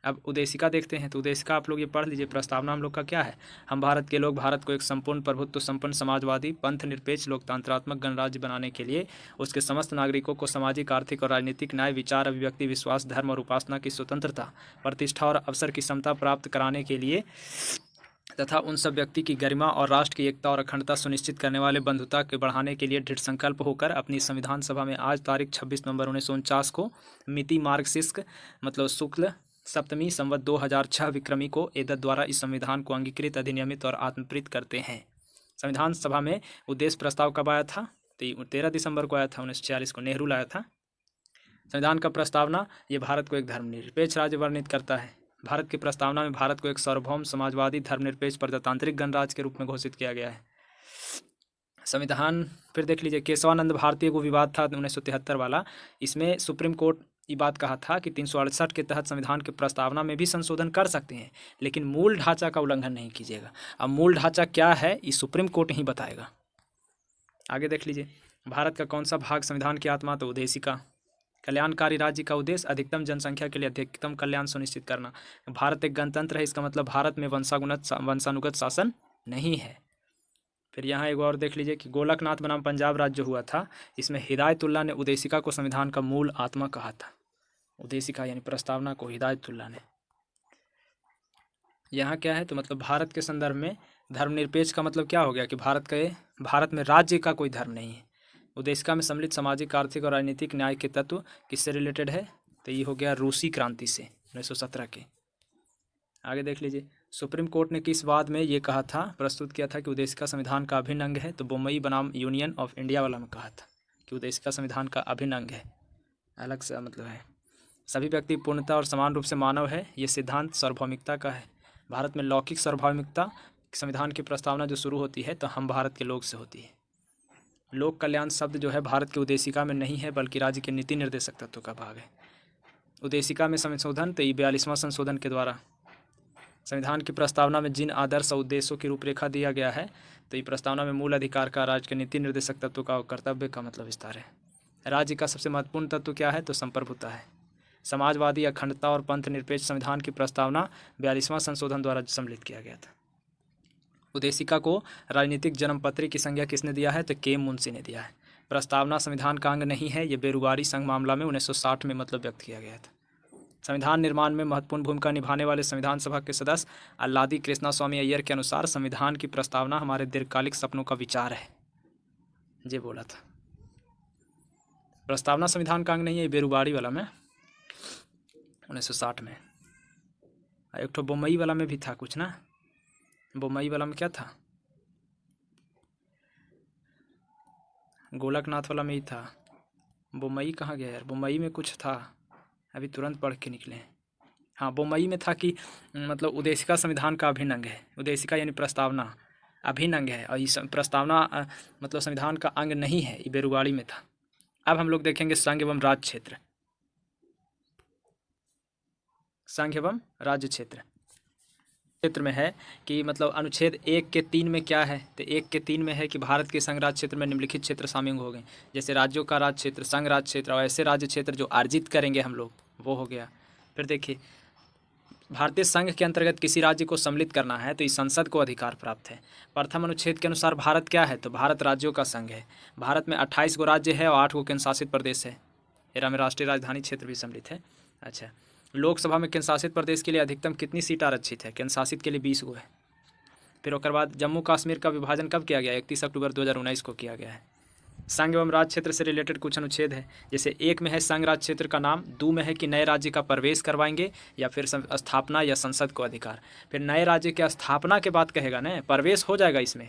अब उद्देशिका देखते हैं, तो उद्देशिका आप लोग ये पढ़ लीजिए। प्रस्तावना हम लोग का क्या है, हम भारत के लोग भारत को एक संपूर्ण प्रभुत्व संपन्न समाजवादी पंथ निरपेक्ष लोकतांत्रात्मक गणराज्य बनाने के लिए उसके समस्त नागरिकों को सामाजिक, आर्थिक और राजनीतिक न्याय, विचार, अभिव्यक्ति, विश्वास, धर्म और उपासना की स्वतंत्रता, प्रतिष्ठा और अवसर की समता प्राप्त कराने के लिए तथा उन सब व्यक्ति की गरिमा और राष्ट्र की एकता और अखंडता सुनिश्चित करने वाले बंधुता के बढ़ाने के लिए दृढ़ संकल्प होकर अपनी संविधान सभा में आज तारीख 26 नवंबर 1949 को मिति मार्गशीर्ष मतलब शुक्ल सप्तमी संवत 2006 विक्रमी को एदत द्वारा इस संविधान को अंगीकृत, अधिनियमित और आत्मप्रीत करते हैं। संविधान सभा में उद्देश्य प्रस्ताव कब आया था? तो 13 दिसंबर को आया था, 1946 को नेहरू लाया था। संविधान का प्रस्तावना, ये भारत को एक धर्मनिरपेक्ष राज्य वर्णित करता है। भारत की प्रस्तावना में भारत को एक सार्वभौम समाजवादी धर्मनिरपेक्ष प्रजातांत्रिक गणराज्य के रूप में घोषित किया गया है। संविधान फिर देख लीजिए, केशवानंद भारतीय को विवाद था 1973 वाला, इसमें सुप्रीम कोर्ट ये बात कहा था कि 368 के तहत संविधान की प्रस्तावना में भी संशोधन कर सकते हैं, लेकिन मूल ढांचा का उल्लंघन नहीं कीजिएगा। अब मूल ढांचा क्या है ये सुप्रीम कोर्ट ही बताएगा। आगे देख लीजिए, भारत का कौन सा भाग संविधान की आत्मा? तो उद्देशिका। कल्याणकारी राज्य का उद्देश्य अधिकतम जनसंख्या के लिए अधिकतम कल्याण सुनिश्चित करना। भारत एक गणतंत्र है, इसका मतलब भारत में वंशानुगत शासन नहीं है। फिर यहाँ एक और देख लीजिए कि गोलकनाथ बनाम पंजाब राज्य हुआ था, इसमें हिदायतुल्लाह ने उद्देशिका को संविधान का मूल आत्मा कहा था। उद्देशिका यानी प्रस्तावना को हिदायतुल्लाह ने। यहाँ क्या है? तो मतलब भारत के संदर्भ में धर्मनिरपेक्ष का मतलब क्या हो गया कि भारत में राज्य का कोई धर्म नहीं है। उद्देशिका में सम्मिलित सामाजिक, आर्थिक और राजनीतिक न्याय के तत्व किससे रिलेटेड है? तो ये हो गया रूसी क्रांति से, 1917 के। आगे देख लीजिए, सुप्रीम कोर्ट ने किस वाद में ये कहा था, प्रस्तुत किया था कि उद्देशिका संविधान का अभिन्न अंग है? तो बम्बई बनाम यूनियन ऑफ इंडिया वाला में कहा था कि उद्देशिका संविधान का अभिन्न अंग है, अलग से मतलब है। सभी व्यक्ति पूर्णतः और समान रूप से मानव है, ये सिद्धांत सार्वभौमिकता का है। भारत में लौकिक सार्वभौमिकता संविधान की प्रस्तावना जो शुरू होती है तो हम भारत के लोग से होती है। लोक कल्याण शब्द जो है भारत की उद्देशिका में नहीं है, बल्कि राज्य के नीति निर्देशक तत्व का भाग है। उद्देशिका में संशोधन, तो ये 42वां संशोधन के द्वारा। संविधान की प्रस्तावना में जिन आदर्श और उद्देश्यों की रूपरेखा दिया गया है, तो ये प्रस्तावना में मूल अधिकार का, राज्य के नीति निर्देशक तत्व का और कर्तव्य का मतलब विस्तार है। राज्य का सबसे महत्वपूर्ण तत्व क्या है? तो संप्रभुता है। समाजवादी, अखंडता और पंथ निरपेक्ष संविधान की प्रस्तावना 42वां संशोधन द्वारा सम्मिलित किया गया था। उद्देशिका को राजनीतिक जन्मपत्री की संज्ञा किसने दिया है? तो के मुंशी ने दिया है। प्रस्तावना संविधान का अंग नहीं है, ये बेरुगारी संघ मामला में 1960 में मतलब व्यक्त किया गया था। संविधान निर्माण में महत्वपूर्ण भूमिका निभाने वाले संविधान सभा के सदस्य अल्लादी कृष्णा स्वामी अय्यर के अनुसार संविधान की प्रस्तावना हमारे दीर्घकालिक सपनों का विचार है, ये बोला था। प्रस्तावना संविधान का अंग नहीं है, ये बेरुगारी वाला में 1960 में। एक तो बम्बई वाला में भी था कुछ ना, बम्बई वाला में क्या था? गोलकनाथ वाला में ही था। बम्बई कहाँ गया यार? बम्बई में कुछ था, अभी तुरंत पढ़ के निकले। हाँ, बम्बई में था कि मतलब उद्देशिका संविधान का अभिन्न अंग है। उद्देशिका यानी प्रस्तावना अभिन्न अंग है, और इस प्रस्तावना मतलब संविधान का अंग नहीं है, ये बेरुगाड़ी में था। अब हम लोग देखेंगे संघ एवं राज्य क्षेत्र। संघ एवं राज्य क्षेत्र में है कि मतलब अनुच्छेद 1 के 3 में क्या है? तो 1 के 3 में है कि भारत के संघ राज्य क्षेत्र में निम्नलिखित क्षेत्र शामिल हो गए, जैसे राज्यों का राज्य क्षेत्र, संघ राज्य क्षेत्र, और ऐसे राज्य क्षेत्र जो अर्जित करेंगे हम लोग, वो हो गया। फिर देखिए, भारतीय संघ के अंतर्गत किसी राज्य को सम्मिलित करना है तो इस संसद को अधिकार प्राप्त है। प्रथम अनुच्छेद के अनुसार भारत क्या है? तो भारत राज्यों का संघ है। भारत में 28 गो राज्य है और 8 गो केंद्र शासित प्रदेश है। एरा में राष्ट्रीय राजधानी क्षेत्र भी सम्मिलित है। अच्छा, लोकसभा में केंद्र शासित प्रदेश के लिए अधिकतम कितनी सीट आरक्षित है? केंद्र शासित के लिए 20 गो है। फिर उसके बाद जम्मू कश्मीर का विभाजन कब किया गया? 31 अक्टूबर 2019 को किया गया है। संघ एवं राज्य क्षेत्र से रिलेटेड कुछ अनुच्छेद है, जैसे 1 में है संघ राज्य क्षेत्र का नाम, 2 में है कि नए राज्य का प्रवेश करवाएंगे या फिर स्थापना या संसद को अधिकार। फिर नए राज्य की स्थापना के बाद कहेगा ना, प्रवेश हो जाएगा इसमें,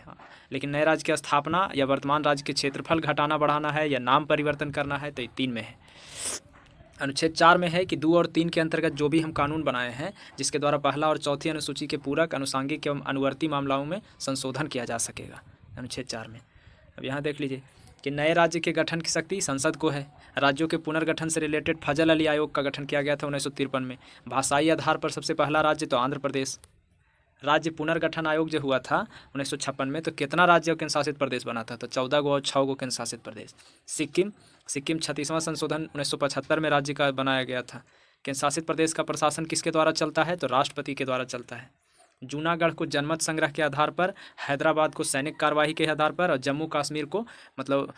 लेकिन नए राज्य की स्थापना या वर्तमान राज्य के क्षेत्रफल घटाना बढ़ाना है या नाम परिवर्तन करना है, तो 3 में है। अनुच्छेद 4 में है कि 2 और 3 के अंतर्गत जो भी हम कानून बनाए हैं, जिसके द्वारा पहला और चौथी अनुसूची के पूरक, अनुसांगिक एवं अनुवर्ती मामलों में संशोधन किया जा सकेगा, अनुच्छेद 4 में। अब यहाँ देख लीजिए कि नए राज्य के गठन की शक्ति संसद को है। राज्यों के पुनर्गठन से रिलेटेड फजल अली आयोग का गठन किया गया था 1953 में। भाषाई आधार पर सबसे पहला राज्य तो आंध्र प्रदेश। राज्य पुनर्गठन आयोग जो हुआ था 1956 में, तो कितना राज्य और केंद्र शासित प्रदेश बना था? तो 14 गो और 6 गो केंद्र शासित प्रदेश। सिक्किम 36वां संशोधन 1975 में राज्य का बनाया गया था। केंद्र शासित प्रदेश का प्रशासन किसके द्वारा चलता है? तो राष्ट्रपति के द्वारा चलता है। जूनागढ़ को जनमत संग्रह के आधार पर, हैदराबाद को सैनिक कार्यवाही के आधार पर, और जम्मू कश्मीर को मतलब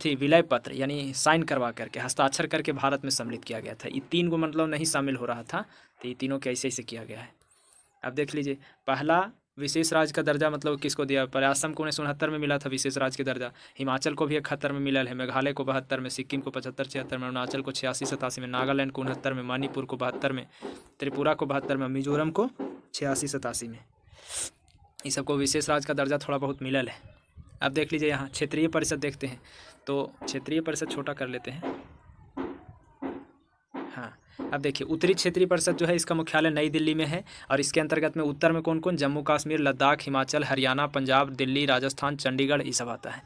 विलय पत्र यानी साइन करवा करके, हस्ताक्षर करके भारत में सम्मिलित किया गया था। ये 3 गो मतलब नहीं शामिल हो रहा था, तो ये तीनों के ऐसे ऐसे किया गया है। अब देख लीजिए, पहला विशेष राज्य का दर्जा मतलब किसको दिया? पर असम को 1969 में मिला था विशेष राज्य का दर्जा, हिमाचल को भी 71 में मिला है, मेघालय को 72 में, सिक्किम को 75-76 में, अरुणाचल को 86-87 में, नागालैंड को 69 में, मणिपुर को 72 में, त्रिपुरा को 72 में, मिजोरम को 86-87 में। इस सबको विशेष राज्य का दर्जा थोड़ा बहुत मिलल है। अब देख लीजिए यहाँ क्षेत्रीय परिषद देखते हैं, तो क्षेत्रीय परिषद छोटा कर लेते हैं। हाँ, अब देखिए उत्तरी क्षेत्रीय परिषद जो है इसका मुख्यालय नई दिल्ली में है, और इसके अंतर्गत में उत्तर में कौन कौन? जम्मू कश्मीर, लद्दाख, हिमाचल, हरियाणा, पंजाब, दिल्ली, राजस्थान, चंडीगढ़, ये सब आता है।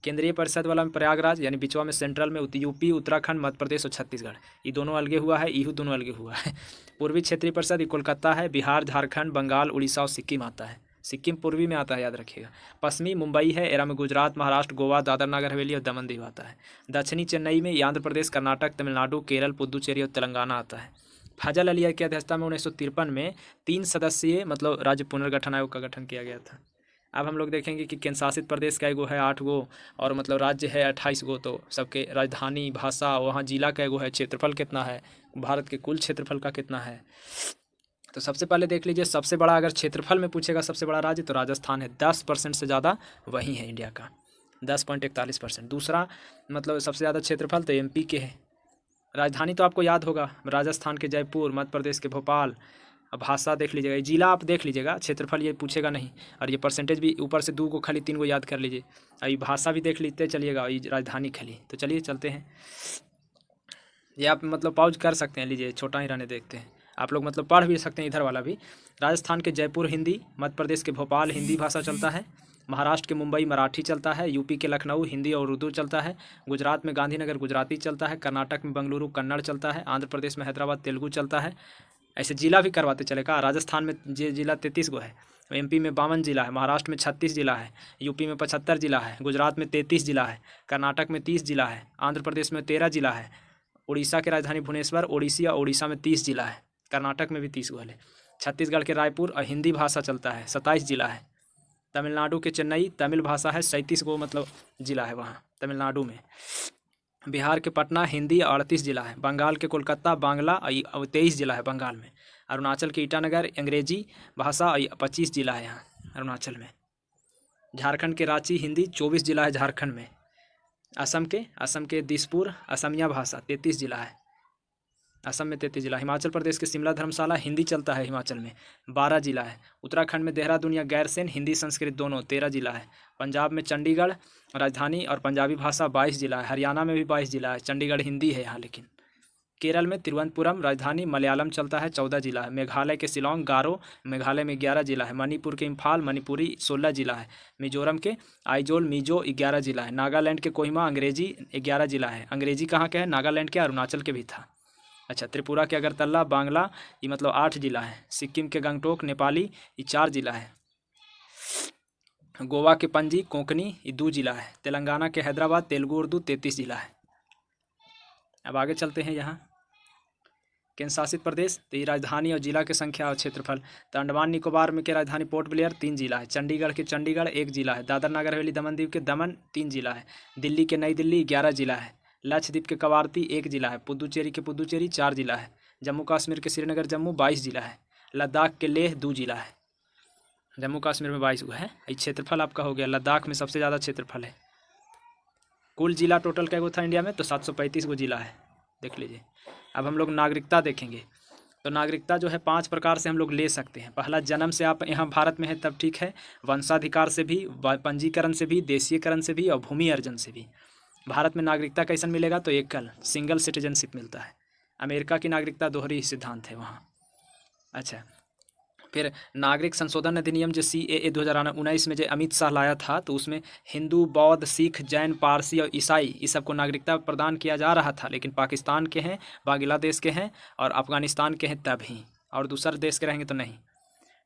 केंद्रीय परिषद वाला में प्रयागराज यानी बिचवा में सेंट्रल में यूपी, उत्तराखंड, मध्य प्रदेश और छत्तीसगढ़, ये दोनों अलगे हुआ है, यही दोनों अलगे हुआ है। पूर्वी क्षेत्रीय परिषद ये कोलकाता है, बिहार, झारखंड, बंगाल, उड़ीसा और सिक्किम आता है। सिक्किम पूर्वी में आता है, याद रखिएगा। पश्चिमी मुंबई है, एरा में गुजरात, महाराष्ट्र, गोवा, दादर नगर हवेली और दमन दीव आता है। दक्षिणी चेन्नई में आंध्र प्रदेश, कर्नाटक, तमिलनाडु, केरल, पुदुचेरी और तेलंगाना आता है। फजल अली की अध्यक्षता में 1953 में 3 सदस्यीय मतलब राज्य पुनर्गठन आयोग का गठन किया गया था। अब हम लोग देखेंगे कि केंद्र शासित प्रदेश कै गो है? 8 गो, और मतलब राज्य है 28 गो। तो सबके राजधानी, भाषा, वहाँ जिला कै गो है, क्षेत्रफल कितना है, भारत के कुल क्षेत्रफल का कितना है। तो सबसे पहले देख लीजिए, सबसे बड़ा अगर क्षेत्रफल में पूछेगा सबसे बड़ा राज्य तो राजस्थान है, 10% से ज़्यादा वही है इंडिया का, 10.41%। दूसरा मतलब सबसे ज़्यादा क्षेत्रफल तो एमपी के है। राजधानी तो आपको याद होगा, राजस्थान के जयपुर, मध्य प्रदेश के भोपाल। अब भाषा देख लीजिएगा, जिला आप देख लीजिएगा, क्षेत्रफल ये पूछेगा नहीं, और ये परसेंटेज भी ऊपर से 2 को खाली 3 को याद कर लीजिए। और ये भाषा भी देख लेते चलिएगा, ये राजधानी खाली। तो चलिए चलते हैं, ये आप मतलब पॉज कर सकते हैं, लीजिए छोटा ही रहने देखते हैं। आप लोग मतलब पढ़ भी सकते हैं इधर वाला भी। राजस्थान के जयपुर हिंदी, मध्य प्रदेश के भोपाल हिंदी भाषा चलता है, महाराष्ट्र के मुंबई मराठी चलता है, यूपी के लखनऊ हिंदी और उर्दू चलता है, गुजरात में गांधीनगर गुजराती चलता है, कर्नाटक में बेंगलुरु कन्नड़ चलता है, आंध्र प्रदेश में हैदराबाद तेलुगु चलता है। ऐसे जिला भी करवाते चलेगा। राजस्थान में जिला 33 गो है, एमपी में 52 जिला है, महाराष्ट्र में 36 जिला है, यूपी में 75 जिला है, गुजरात में 33 जिला है, कर्नाटक में 30 जिला है, आंध्र प्रदेश में 13 जिला है, उड़ीसा के राजधानी भुवनेश्वर, ओडिसी और उड़ीसा में 30 जिला है, कर्नाटक में भी 30 गो है, छत्तीसगढ़ के रायपुर और हिंदी भाषा चलता है 27 जिला है, तमिलनाडु के चेन्नई तमिल भाषा है 37 गो मतलब जिला है वहाँ तमिलनाडु में, बिहार के पटना हिंदी 38 जिला है, बंगाल के कोलकाता बांग्ला 23 जिला है बंगाल में, अरुणाचल के ईटानगर अंग्रेजी भाषा 25 जिला है यहाँ अरुणाचल में, झारखंड के रांची हिंदी 24 जिला है झारखंड में, असम के दिसपुर असमिया भाषा 33 जिला है, असम में 33 जिला, हिमाचल प्रदेश के शिमला धर्मशाला हिंदी चलता है हिमाचल में 12 जिला है, उत्तराखंड में देहरादून या गैरसैंण हिंदी संस्कृत दोनों 13 जिला है, पंजाब में चंडीगढ़ राजधानी और पंजाबी भाषा 22 जिला है, हरियाणा में भी 22 जिला है, चंडीगढ़ हिंदी है यहाँ लेकिन, केरल में तिरुवनंतपुरम राजधानी मलयालम चलता है 14 जिला है, मेघालय के शिलोंग गारो मेघालय में 11 जिला है, मणिपुर के इम्फाल मणिपुरी 16 जिला है, मिजोरम के आइजोल मिजो 11 जिला है, नागालैंड के कोहिमा अंग्रेजी 11 जिला है, अंग्रेजी कहाँ के है नागालैंड के अरुणाचल के भी था। अच्छा, त्रिपुरा के अगरतला बांग्ला ये मतलब 8 जिला है, सिक्किम के गंगटोक नेपाली ये 4 जिला है, गोवा के पणजी कोंकणी ये 2 जिला है, तेलंगाना के हैदराबाद तेलुगु उर्दू 33 जिला है। अब आगे चलते हैं यहाँ केंद्र शासित प्रदेश, तो ये राजधानी और जिला की संख्या और क्षेत्रफल, तो अंडमान निकोबार में के राजधानी पोर्ट ब्लेयर 3 जिला है, चंडीगढ़ के चंडीगढ़ 1 जिला है, दादर नगर हवेली दमन दीव के दमन 3 जिला है, दिल्ली के नई दिल्ली 11 जिला है, लक्षद्वीप के कवारती 1 जिला है, पुदुचेरी के पुदुचेरी 4 जिला है, जम्मू कश्मीर के श्रीनगर जम्मू 22 जिला है, लद्दाख के लेह 2 जिला है, जम्मू कश्मीर में 22 है। ये क्षेत्रफल आपका हो गया, लद्दाख में सबसे ज़्यादा क्षेत्रफल है। कुल जिला टोटल क्या था इंडिया में तो 735 गो जिला है, देख लीजिए। अब हम लोग नागरिकता देखेंगे, तो नागरिकता जो है 5 प्रकार से हम लोग ले सकते हैं। पहला, जन्म से आप यहाँ भारत में है तब ठीक है, वंशाधिकार से भी, पंजीकरण से भी, देशीयकरण से भी और भूमि अर्जन से भी। भारत में नागरिकता कैसन मिलेगा तो एकल सिंगल सिटीजनशिप मिलता है। अमेरिका की नागरिकता दोहरी सिद्धांत है वहाँ। अच्छा, फिर नागरिक संशोधन अधिनियम जो CAA 2019 में जो अमित शाह लाया था, तो उसमें हिंदू बौद्ध सिख जैन पारसी और ईसाई इस सबको नागरिकता प्रदान किया जा रहा था, लेकिन पाकिस्तान के हैं, बांग्लादेश के हैं और अफगानिस्तान के हैं तब ही, और दूसरे देश के रहेंगे तो नहीं।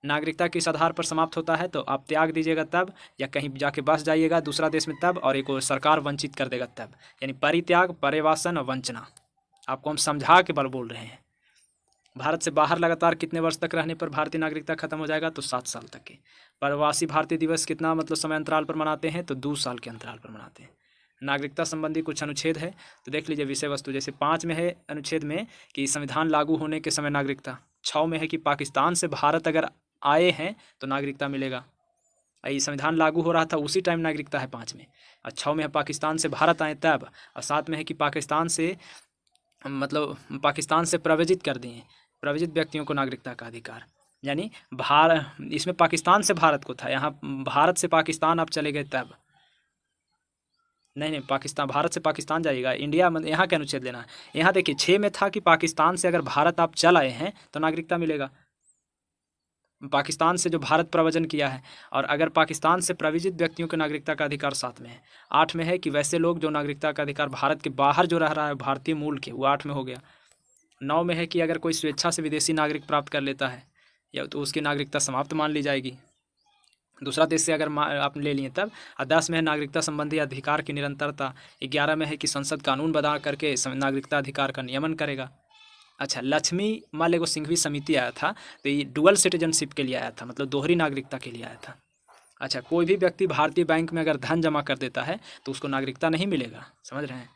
नागरिकता किस आधार पर समाप्त होता है तो आप त्याग दीजिएगा तब, या कहीं जाके बस जाइएगा दूसरा देश में तब, और एक सरकार वंचित कर देगा तब, यानी परित्याग पर्यवासन और वंचना। आपको हम समझा के बल बोल रहे हैं। भारत से बाहर लगातार कितने वर्ष तक रहने पर भारतीय नागरिकता खत्म हो जाएगा तो 7 साल तक के। प्रवासी भारतीय दिवस कितना मतलब समय अंतराल पर मनाते हैं तो 2 साल के अंतराल पर मनाते हैं। नागरिकता संबंधी कुछ अनुच्छेद है तो देख लीजिए विषय वस्तु, जैसे 5 में है अनुच्छेद में कि संविधान लागू होने के समय नागरिकता, 6 में है कि पाकिस्तान से भारत अगर आए हैं तो नागरिकता मिलेगा। ये संविधान लागू हो रहा था उसी टाइम नागरिकता है 5 में, और 6 में है पाकिस्तान से भारत आए तब, और 7 में है कि पाकिस्तान से मतलब पाकिस्तान से प्रव्रजित कर दिए, प्रव्रजित व्यक्तियों को नागरिकता का अधिकार। यानी इसमें पाकिस्तान से भारत को था, यहाँ भारत से पाकिस्तान आप चले गए तब। नहीं, पाकिस्तान, भारत से पाकिस्तान जाइएगा, इंडिया मतलब यहाँ के अनुच्छेद लेना है। यहाँ देखिए 6 में था कि पाकिस्तान से अगर भारत आप चल आए हैं तो नागरिकता मिलेगा, पाकिस्तान से जो भारत प्रव्रजन किया है। और अगर पाकिस्तान से प्रव्रजित व्यक्तियों के नागरिकता का अधिकार 7 में है। 8 में है कि वैसे लोग जो नागरिकता का अधिकार भारत के बाहर जो रह रहा है भारतीय मूल के, वो 8 में हो गया। 9 में है कि अगर कोई स्वेच्छा से विदेशी नागरिक प्राप्त कर लेता है या तो उसकी नागरिकता समाप्त मान ली जाएगी, दूसरा देश से अगर आप ले लिए तब। और 10 में है नागरिकता संबंधी अधिकार की निरंतरता। 11 में है कि संसद कानून बना करके नागरिकता अधिकार का नियमन करेगा। अच्छा, लक्ष्मी मान लो सिंघवी समिति आया था तो ये डुअल सिटीजनशिप के लिए आया था, मतलब दोहरी नागरिकता के लिए आया था। अच्छा, कोई भी व्यक्ति भारतीय बैंक में अगर धन जमा कर देता है तो उसको नागरिकता नहीं मिलेगा, समझ रहे हैं।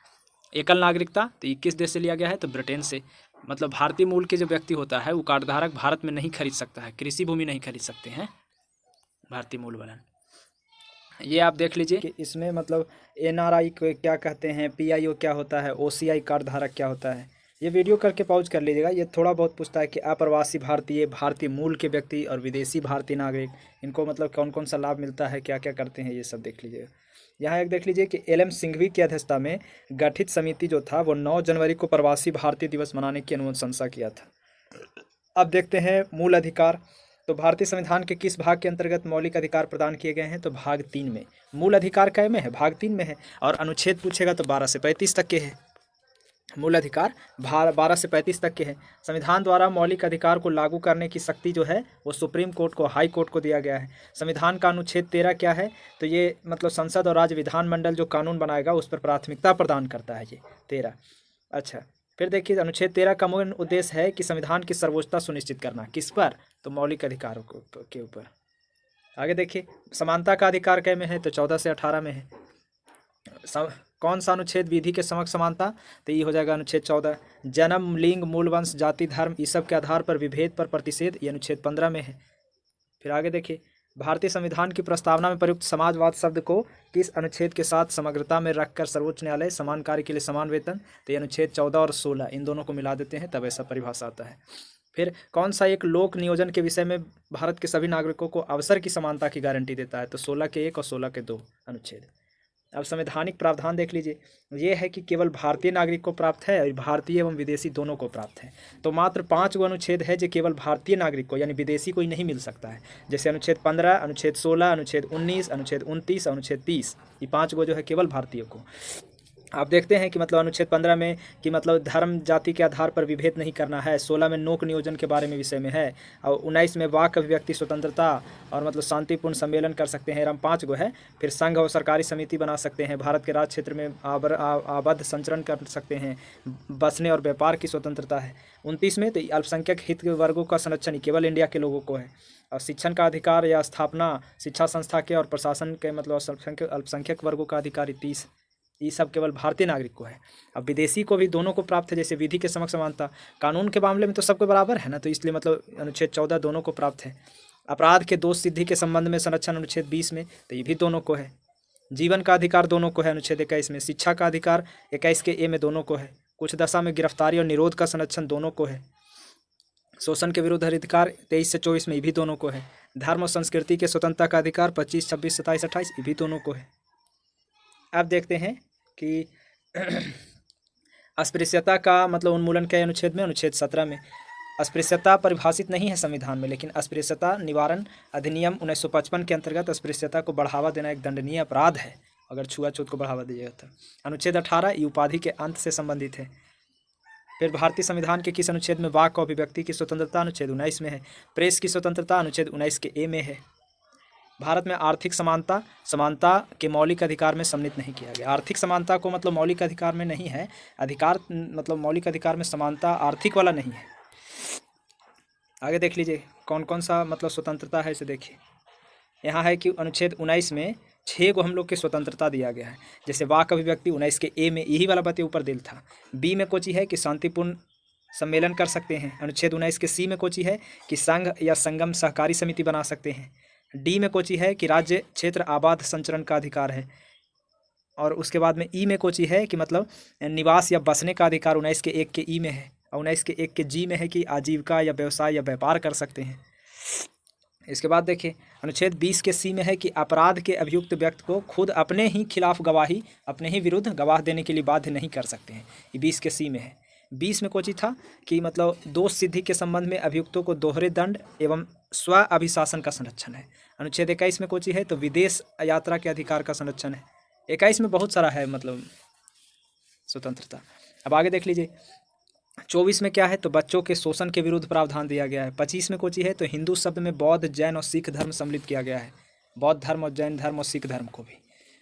एकल नागरिकता तो 21 देश से लिया गया है, तो ब्रिटेन से। मतलब भारतीय मूल के जो व्यक्ति होता है वो कार्डधारक भारत में नहीं खरीद सकता है, कृषि भूमि नहीं खरीद सकते हैं भारतीय मूल वाला। ये आप देख लीजिए कि इसमें मतलब NRI को क्या कहते हैं, PIO क्या होता है, OCI कार्डधारक क्या होता है। ये वीडियो करके पॉज कर लीजिएगा। ये थोड़ा बहुत पूछता है कि अप्रवासी भारतीय, भारतीय मूल के व्यक्ति और विदेशी भारतीय नागरिक, इनको मतलब कौन कौन सा लाभ मिलता है, क्या क्या करते हैं, ये सब देख लीजिएगा। यहाँ एक देख लीजिए कि LM सिंघवी की अध्यक्षता में गठित समिति जो था वो 9 जनवरी को प्रवासी भारतीय दिवस मनाने की अनुशंसा किया था। अब देखते हैं मूल अधिकार। तो भारतीय संविधान के किस भाग के अंतर्गत मौलिक अधिकार प्रदान किए गए हैं, तो भाग 3 में। मूल अधिकार कै में है, भाग 3 में है। और अनुच्छेद पूछेगा तो 12 से 35 तक के है। मूल अधिकार 12 से 35 तक के हैं। संविधान द्वारा मौलिक अधिकार को लागू करने की शक्ति जो है वो सुप्रीम कोर्ट को, हाई कोर्ट को दिया गया है। संविधान का अनुच्छेद 13 क्या है, तो ये मतलब संसद और राज्य विधानमंडल जो कानून बनाएगा उस पर प्राथमिकता प्रदान करता है, ये 13। अच्छा, फिर देखिए अनुच्छेद 13 का मूल उद्देश्य है कि संविधान की सर्वोच्चता सुनिश्चित करना। किस पर, तो मौलिक अधिकारों के ऊपर। आगे देखिए समानता का अधिकार कै में है, तो 14 से 18 में है। कौन सा अनुच्छेद विधि के समक्ष समानता, तो ये हो जाएगा अनुच्छेद 14। जन्म, लिंग, मूल वंश, जाति, धर्म, इस सब के आधार पर विभेद पर प्रतिषेध, ये अनुच्छेद 15 में है। फिर आगे देखिए भारतीय संविधान की प्रस्तावना में प्रयुक्त समाजवाद शब्द को किस अनुच्छेद के साथ समग्रता में रखकर सर्वोच्च न्यायालय समान कार्य के लिए समान वेतन, तो ये अनुच्छेद 14 और 16, इन दोनों को मिला देते हैं तब ऐसा परिभाषा आता है। फिर कौन सा एक लोक नियोजन के विषय में भारत के सभी नागरिकों को अवसर की समानता की गारंटी देता है, तो 16 के 1 और 16 के 2 अनुच्छेद। अब संवैधानिक प्रावधान देख लीजिए। ये है कि केवल भारतीय नागरिक को प्राप्त है और भारतीय एवं विदेशी दोनों को प्राप्त है। तो मात्र 5 गो अनुच्छेद है जो केवल भारतीय नागरिक को, यानी विदेशी को ही नहीं मिल सकता है। जैसे अनुच्छेद 15, अनुच्छेद 16, अनुच्छेद 19, अनुच्छेद 29, अनुच्छेद 30, ये 5 गो जो है केवल भारतीय को। आप देखते हैं कि मतलब अनुच्छेद 15 में कि मतलब धर्म जाति के आधार पर विभेद नहीं करना है। 16 में नोक नियोजन के बारे में विषय में है। और 19 में वाक अभिव्यक्ति स्वतंत्रता और मतलब शांतिपूर्ण सम्मेलन कर सकते हैं, एवं 5 गो है। फिर संघ और सरकारी समिति बना सकते हैं, भारत के राज्य क्षेत्र में आबद्ध संचरण कर सकते हैं, बसने और व्यापार की स्वतंत्रता है। 29 में तो अल्पसंख्यक हित के वर्गों का संरक्षण केवल इंडिया के लोगों को है। और शिक्षण का अधिकार या स्थापना शिक्षा संस्था के और प्रशासन के मतलब अल्पसंख्यक वर्गों का अधिकार 30, ये सब केवल भारतीय नागरिक को है। अब विदेशी को भी दोनों को प्राप्त है, जैसे विधि के समक्ष समानता, कानून के मामले में तो सबको बराबर है ना, तो इसलिए मतलब अनुच्छेद 14 दोनों को प्राप्त है। अपराध के दोष सिद्धि के संबंध में संरक्षण अनुच्छेद 20 में, तो ये भी दोनों को है। जीवन का अधिकार दोनों को है अनुच्छेद 21 में। शिक्षा का अधिकार 21 के A में दोनों को है। कुछ दशा में गिरफ्तारी और निरोध का संरक्षण दोनों को है। शोषण के विरुद्ध अधिकार 23 से 24 में, ये भी दोनों को है। धर्म और संस्कृति के स्वतंत्रता का अधिकार 25, 26, 27, 28, ये भी दोनों को है। अब देखते हैं कि अस्पृश्यता का मतलब उन्मूलन क्या है अनुच्छेद में, अनुच्छेद 17 में। अस्पृश्यता परिभाषित नहीं है संविधान में, लेकिन अस्पृश्यता निवारण अधिनियम 1955 के अंतर्गत अस्पृश्यता को बढ़ावा देना एक दंडनीय अपराध है, अगर छुआछूत को बढ़ावा दिया जाता है। अनुच्छेद 18 ये उपाधि के अंत से संबंधित है। फिर भारतीय संविधान के किस अनुच्छेद में वाक और अभिव्यक्ति की स्वतंत्रता, अनुच्छेद 19 में है। प्रेस की स्वतंत्रता अनुच्छेद 19 के A में है। भारत में आर्थिक समानता के मौलिक अधिकार में सम्मिलित नहीं किया गया। आर्थिक समानता को मतलब मौलिक अधिकार में नहीं है, अधिकार मतलब मौलिक अधिकार में समानता आर्थिक वाला नहीं है। आगे देख लीजिए कौन कौन सा मतलब स्वतंत्रता है, इसे देखिए। यहाँ है कि अनुच्छेद 19 में 6 को हम लोग की स्वतंत्रता दिया गया है। जैसे वाक अभिव्यक्ति 19 के A में, यही वाला बातें ऊपर दिल था। B में कोची है कि शांतिपूर्ण सम्मेलन कर सकते हैं। अनुच्छेद 19 के सी में कोची है कि संघ या संगम सहकारी समिति बना सकते हैं। डी में कोची है कि राज्य क्षेत्र आबाद संचरण का अधिकार है। और उसके बाद में ई में कोची है कि मतलब निवास या बसने का अधिकार 19 के 1 के ई में है, और 19 के 1 के जी में है कि आजीविका या व्यवसाय या व्यापार कर सकते हैं। इसके बाद देखिए अनुच्छेद 20 के सी में है कि अपराध के अभियुक्त व्यक्ति को खुद अपने ही खिलाफ गवाही, अपने ही विरुद्ध गवाह देने के लिए बाध्य नहीं कर सकते हैं। ये 20 के सी में है। 20 में कोची था कि मतलब दोष सिद्धि के संबंध में अभियुक्तों को दोहरे दंड एवं स्व अभिशासन का संरक्षण है। अनुच्छेद 21 में कोची है तो विदेश यात्रा के अधिकार का संरक्षण है। 21 में बहुत सारा है मतलब स्वतंत्रता। अब आगे देख लीजिए 24 में क्या है तो बच्चों के शोषण के विरुद्ध प्रावधान दिया गया है। 25 में कोची है तो हिंदू शब्द में बौद्ध, जैन और सिख धर्म सम्मिलित किया गया है, बौद्ध धर्म और जैन धर्म और सिख धर्म को भी।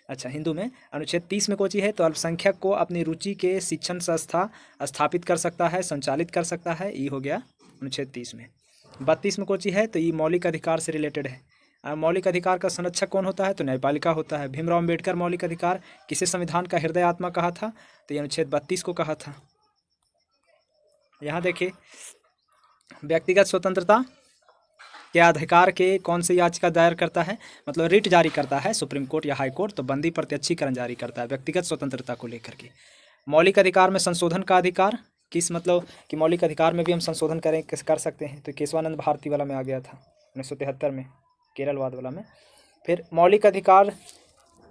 अच्छा, हिंदू में अनुच्छेद 30 में कोची है तो अल्पसंख्यक को अपनी रुचि के शिक्षण संस्था स्थापित कर सकता है, संचालित कर सकता है। ये हो गया अनुच्छेद 30 में। 32 में कोची है तो ये मौलिक अधिकार से रिलेटेड है। मौलिक अधिकार का संरक्षक कौन होता है तो न्यायपालिका होता है। भीमराव अम्बेडकर मौलिक अधिकार किसे संविधान का हृदय आत्मा कहा था तो ये अनुच्छेद 32 को कहा था। यहाँ देखिए व्यक्तिगत स्वतंत्रता के अधिकार के कौन सी याचिका दायर करता है, मतलब रिट जारी करता है सुप्रीम कोर्ट या हाई कोर्ट, तो बंदी प्रत्यक्षीकरण जारी करता है व्यक्तिगत स्वतंत्रता को लेकर के। मौलिक अधिकार में संशोधन का अधिकार किस मतलब कि मौलिक अधिकार में भी हम संशोधन कर सकते हैं, तो केशवानंद भारती वाला में आ गया था 1973 में, केरलवाद वाला में। फिर मौलिक अधिकार,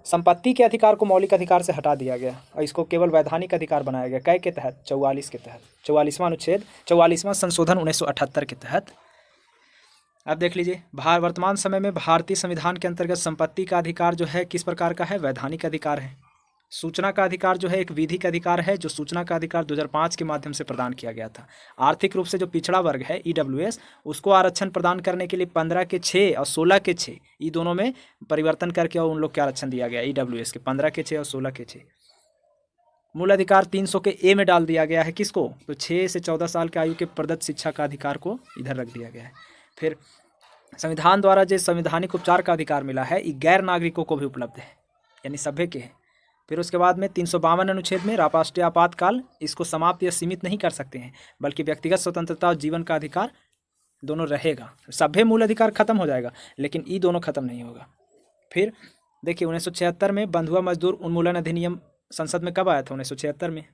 संपत्ति के अधिकार को मौलिक अधिकार से हटा दिया गया और इसको केवल वैधानिक अधिकार बनाया गया। कै के तहत 44 के तहत, 44वां अनुच्छेद, 44वां संशोधन 1978 के तहत। अब देख लीजिए वर्तमान समय में भारतीय संविधान के अंतर्गत संपत्ति का अधिकार जो है किस प्रकार का है, वैधानिक अधिकार है। सूचना का अधिकार जो है एक विधिक अधिकार है, जो सूचना का अधिकार 2005 के माध्यम से प्रदान किया गया था। आर्थिक रूप से जो पिछड़ा वर्ग है EWS, उसको आरक्षण प्रदान करने के लिए 15 के 6 और 16 के 6 ये दोनों में परिवर्तन करके और उन लोग के आरक्षण दिया गया EWS के 15 के 6 और 16 के 6। मूल अधिकार 300 के ए में डाल दिया गया है किसको, तो 6 से 14 साल के आयु के प्रदत्त शिक्षा का अधिकार को इधर रख दिया गया है। फिर संविधान द्वारा जो संवैधानिक उपचार का अधिकार मिला है ये गैर नागरिकों को भी उपलब्ध है, यानी सभ्य के हैं। फिर उसके बाद में 352 अनुच्छेद में राष्ट्रीय आपातकाल, इसको समाप्त या सीमित नहीं कर सकते हैं, बल्कि व्यक्तिगत स्वतंत्रता और जीवन का अधिकार दोनों रहेगा। सभ्य मूल अधिकार खत्म हो जाएगा लेकिन ये दोनों खत्म नहीं होगा। फिर देखिए 1976 में बंधुआ मजदूर उन्मूलन अधिनियम संसद में कब आया था, 1976 में।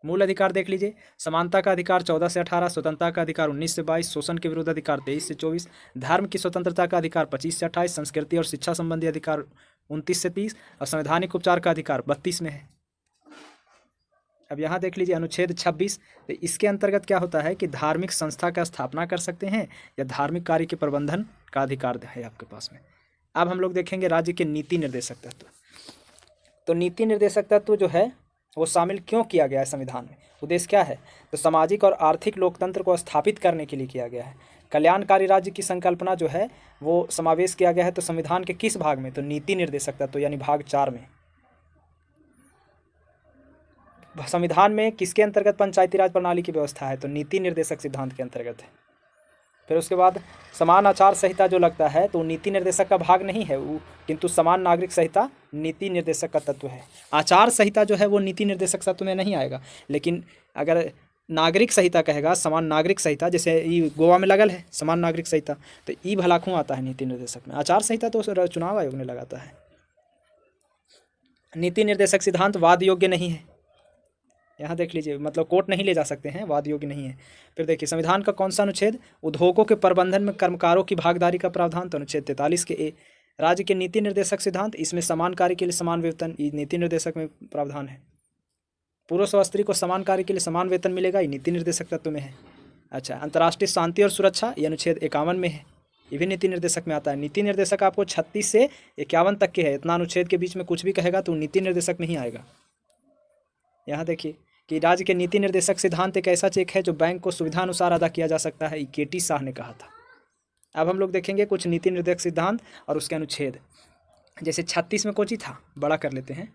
मूल अधिकार देख लीजिए, समानता का अधिकार 14 से 18, स्वतंत्रता का अधिकार 19 से 22, शोषण के विरुद्ध अधिकार 23 से 24, धर्म की स्वतंत्रता का अधिकार 25 से 28, संस्कृति और शिक्षा संबंधी अधिकार 29 से 30 और संवैधानिक उपचार का अधिकार 32 में है। अब यहाँ देख लीजिए अनुच्छेद 26, तो इसके अंतर्गत क्या होता है कि धार्मिक संस्था का स्थापना कर सकते हैं या धार्मिक कार्य के प्रबंधन का अधिकार है आपके पास में। अब हम लोग देखेंगे राज्य के नीति निर्देशक तत्व। तो नीति निर्देशक तत्व जो है वो शामिल क्यों किया गया है संविधान में, उद्देश्य क्या है, तो सामाजिक और आर्थिक लोकतंत्र को स्थापित करने के लिए किया गया है। कल्याणकारी राज्य की संकल्पना जो है वो समावेश किया गया है तो संविधान के किस भाग में, तो नीति निर्देशक तत्व यानी भाग 4 में। संविधान में किसके अंतर्गत पंचायती राज प्रणाली की व्यवस्था है, तो नीति निर्देशक सिद्धांत के अंतर्गत है। फिर उसके बाद समान आचार संहिता जो लगता है तो नीति निर्देशक का भाग नहीं है वो, किंतु समान नागरिक संहिता नीति निर्देशक का तत्व है। आचार संहिता जो है वो नीति निर्देशक तत्व में नहीं आएगा, लेकिन अगर नागरिक संहिता कहेगा, समान नागरिक संहिता, जैसे ये गोवा में लगल है समान नागरिक संहिता, तो ई भला क्यों आता है नीति निर्देशक में। आचार संहिता तो चुनाव आयोग ने लगाता है। नीति निर्देशक सिद्धांत वाद योग्य नहीं है, यहाँ देख लीजिए, मतलब कोर्ट नहीं ले जा सकते हैं, वाद योग्य नहीं है। फिर देखिए संविधान का कौन सा अनुच्छेद, उद्योगों के प्रबंधन में कर्मकारों की भागीदारी का प्रावधान, तो अनुच्छेद 43 के ए। राज्य के नीति निर्देशक सिद्धांत, इसमें समान कार्य के लिए समान वेतन, ये नीति निर्देशक में प्रावधान है। पुरुष और स्त्री को समान कार्य के लिए समान वेतन मिलेगा, ये नीति निर्देशक तत्व में है। अच्छा, अंतर्राष्ट्रीय शांति और सुरक्षा, ये अनुच्छेद 51 में है, ये भी नीति निर्देशक में आता है। नीति निर्देशक आपको 36 से 51 तक के है, इतना अनुच्छेद के बीच में कुछ भी कहेगा तो नीति निर्देशक में ही आएगा। यहाँ देखिए कि राज्य के नीति निर्देशक सिद्धांत एक ऐसा चेक है जो बैंक को सुविधा अनुसार अदा किया जा सकता है, केटी शाह ने कहा था। अब हम लोग देखेंगे कुछ नीति निर्देशक सिद्धांत और उसके अनुच्छेद। जैसे 36 में कोची था, बड़ा कर लेते हैं।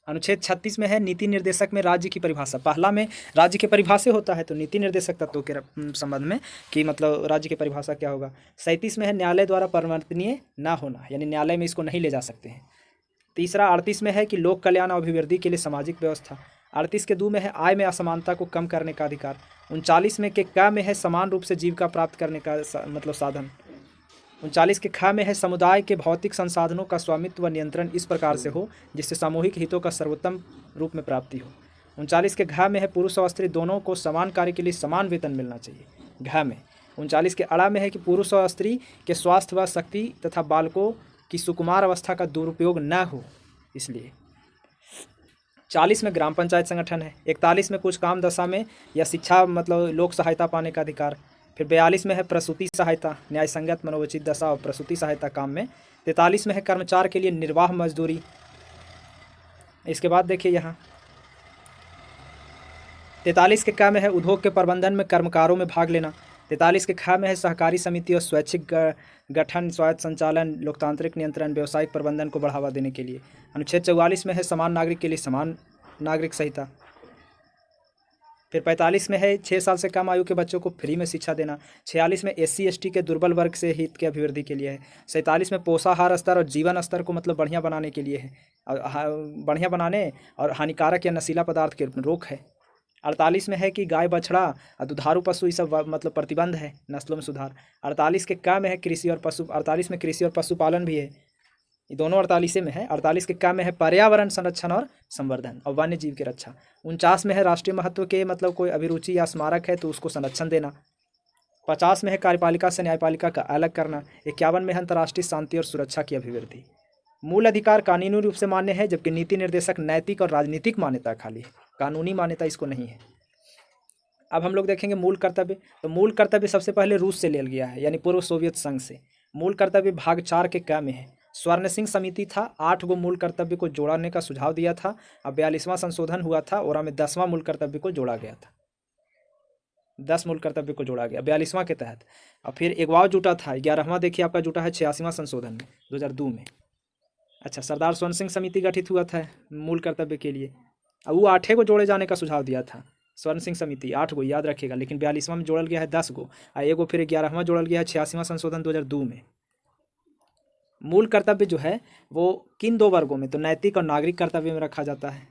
अनुच्छेद 36 में है नीति निर्देशक में राज्य की परिभाषा। पहला में राज्य के परिभाषा होता है तो नीति निर्देशक तत्वों के संबंध में कि मतलब राज्य की परिभाषा क्या होगा। 37 में है न्यायालय द्वारा परिवर्तनीय ना होना, यानी न्यायालय में इसको नहीं ले जा सकते हैं। तीसरा 38 में है कि लोक कल्याण और अभिवृद्धि के लिए सामाजिक व्यवस्था। 38 के 2 में है आय में असमानता को कम करने का अधिकार। 39 में के क में है समान रूप से जीविका प्राप्त करने का मतलब साधन। 39 के ख में है समुदाय के भौतिक संसाधनों का स्वामित्व व नियंत्रण इस प्रकार से हो जिससे सामूहिक हितों का सर्वोत्तम रूप में प्राप्ति हो। 39 के घ में है पुरुष और स्त्री दोनों को समान कार्य के लिए समान वेतन मिलना चाहिए घ में। 39 के अड़ा में है कि पुरुष और स्त्री के स्वास्थ्य व शक्ति तथा बालकों की सुकुमार अवस्था का दुरुपयोग न हो इसलिए। 40 में ग्राम पंचायत संगठन है। 41 में कुछ काम दशा में या शिक्षा मतलब लोक सहायता पाने का अधिकार। फिर 42 में है प्रसूति सहायता न्याय संगत मनोवचित दशा और प्रसूति सहायता काम में। 43 में है कर्मचारी के लिए निर्वाह मजदूरी। इसके बाद देखिए यहाँ 43 के क में है उद्योग के प्रबंधन में कर्मकारों में भाग लेना। 43 के ख में है सहकारी समिति और स्वैच्छिक गठन स्वायत्त संचालन लोकतांत्रिक नियंत्रण व्यावसायिक प्रबंधन को बढ़ावा देने के लिए। अनुच्छेद 44 में है समान नागरिक के लिए समान नागरिक संहिता। फिर 45 में है 6 साल से कम आयु के बच्चों को फ्री में शिक्षा देना। 46 में SC ST के दुर्बल वर्ग से हित के अभिवृद्धि के लिए है। 47 में पोषाहार स्तर और जीवन स्तर को मतलब बढ़िया बनाने के लिए है, बढ़िया बनाने और हानिकारक या नशीला पदार्थ के रोक है। 48 में है कि गाय बछड़ा और दुधारू पशु ये सब मतलब प्रतिबंध है, नस्लों में सुधार। 48 के क में है कृषि और पशु। 48 में कृषि और पशुपालन भी है, ये दोनों 48 में है। 48 के क में है पर्यावरण संरक्षण और संवर्धन और वन्य जीव की रक्षा। 49 में है राष्ट्रीय महत्व के मतलब कोई अभिरुचि या स्मारक है तो उसको संरक्षण देना। 50 में है कार्यपालिका से न्यायपालिका का अलग करना। 51 में है अंतर्राष्ट्रीय शांति और सुरक्षा की अभिवृद्धि। मूल अधिकार कानूनी रूप से मान्य है जबकि नीति निर्देशक नैतिक और राजनीतिक मान्यता खाली है, कानूनी मान्यता इसको नहीं है। अब हम लोग देखेंगे मूल कर्तव्य। तो मूल कर्तव्य सबसे पहले रूस से ले लिया है यानी पूर्व सोवियत संघ से। मूल कर्तव्य भाग 4 के क में है। स्वर्ण सिंह समिति था 8 गो मूल कर्तव्य को जोड़ने का सुझाव दिया था। अब 42वां संशोधन हुआ था और हमें 10वां मूल कर्तव्य को जोड़ा गया था। 10 मूल कर्तव्य को जोड़ा गया 42वां के तहत। और फिर एक वाव जुटा था 11वां देखिए आपका जुटा है 86वां संशोधन में 2002 में। अच्छा, सरदार स्वर्ण सिंह समिति गठित हुआ था मूल कर्तव्य के लिए। अब वो 8 को जोड़े जाने का सुझाव दिया था स्वर्ण सिंह समिति 8 गो याद रखिएगा, लेकिन 42वां में जोड़ल गया है 10 गो और एगो फिर 11वां जोड़ल गया है 86वां संशोधन 2002 में। मूल कर्तव्य जो है वो किन 2 वर्गों में तो नैतिक और नागरिक कर्तव्य में रखा जाता है।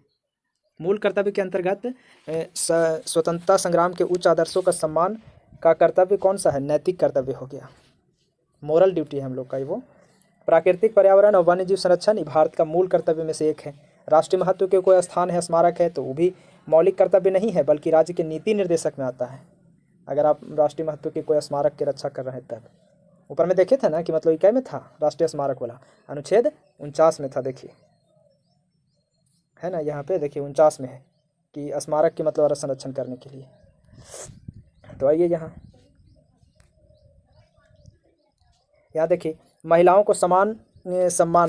मूल कर्तव्य के अंतर्गत स्वतंत्रता संग्राम के उच्च आदर्शों का सम्मान का कर्तव्य कौन सा है, नैतिक कर्तव्य हो गया, मोरल ड्यूटी है हम लोग का ही वो। प्राकृतिक पर्यावरण और वन्य जीव संरक्षण भारत का मूल कर्तव्य में से एक है। राष्ट्रीय महत्व के कोई स्थान है स्मारक है तो वो भी मौलिक कर्तव्य नहीं है बल्कि राज्य के नीति निर्देशक में आता है। अगर आप राष्ट्रीय महत्व के कोई स्मारक की रक्षा कर रहे हैं तब ऊपर में देखे थे ना कि मतलब क्या में था राष्ट्रीय स्मारक वाला अनुच्छेद 49 में था, देखिए है ना, यहाँ पे देखिए 49 में है कि स्मारक के मतलब संरक्षण करने के लिए। तो आइए यहाँ देखिए महिलाओं को सम्मान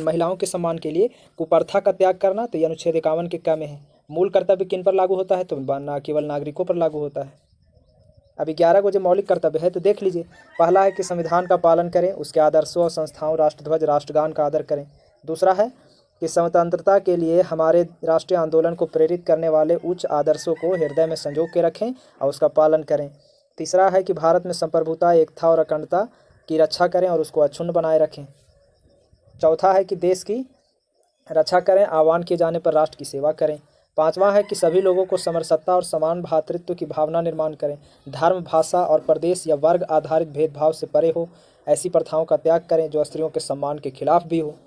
महिलाओं के सम्मान के लिए कुप्रथा का त्याग करना, तो ये अनुच्छेद 51 के क में है। मूल कर्तव्य किन पर लागू होता है तो न केवल नागरिकों पर लागू होता है। अभी 11 को जो मौलिक कर्तव्य है तो देख लीजिए। पहला है कि संविधान का पालन करें, उसके आदर्शों और संस्थाओं राष्ट्रध्वज राष्ट्रगान का आदर करें। दूसरा है कि स्वतंत्रता के लिए हमारे राष्ट्रीय आंदोलन को प्रेरित करने वाले उच्च आदर्शों को हृदय में संजो के रखें और उसका पालन करें। तीसरा है कि भारत में संप्रभुता एकता और अखंडता की रक्षा करें और उसको अक्षुण्ण बनाए रखें। चौथा है कि देश की रक्षा करें, आह्वान किए जाने पर राष्ट्र की सेवा करें। पांचवा है कि सभी लोगों को समरसत्ता और समान भ्रातृत्व की भावना निर्माण करें। धर्म, भाषा और प्रदेश या वर्ग आधारित भेदभाव से परे हो, ऐसी प्रथाओं का त्याग करें जो स्त्रियों के सम्मान के खिलाफ भी हो।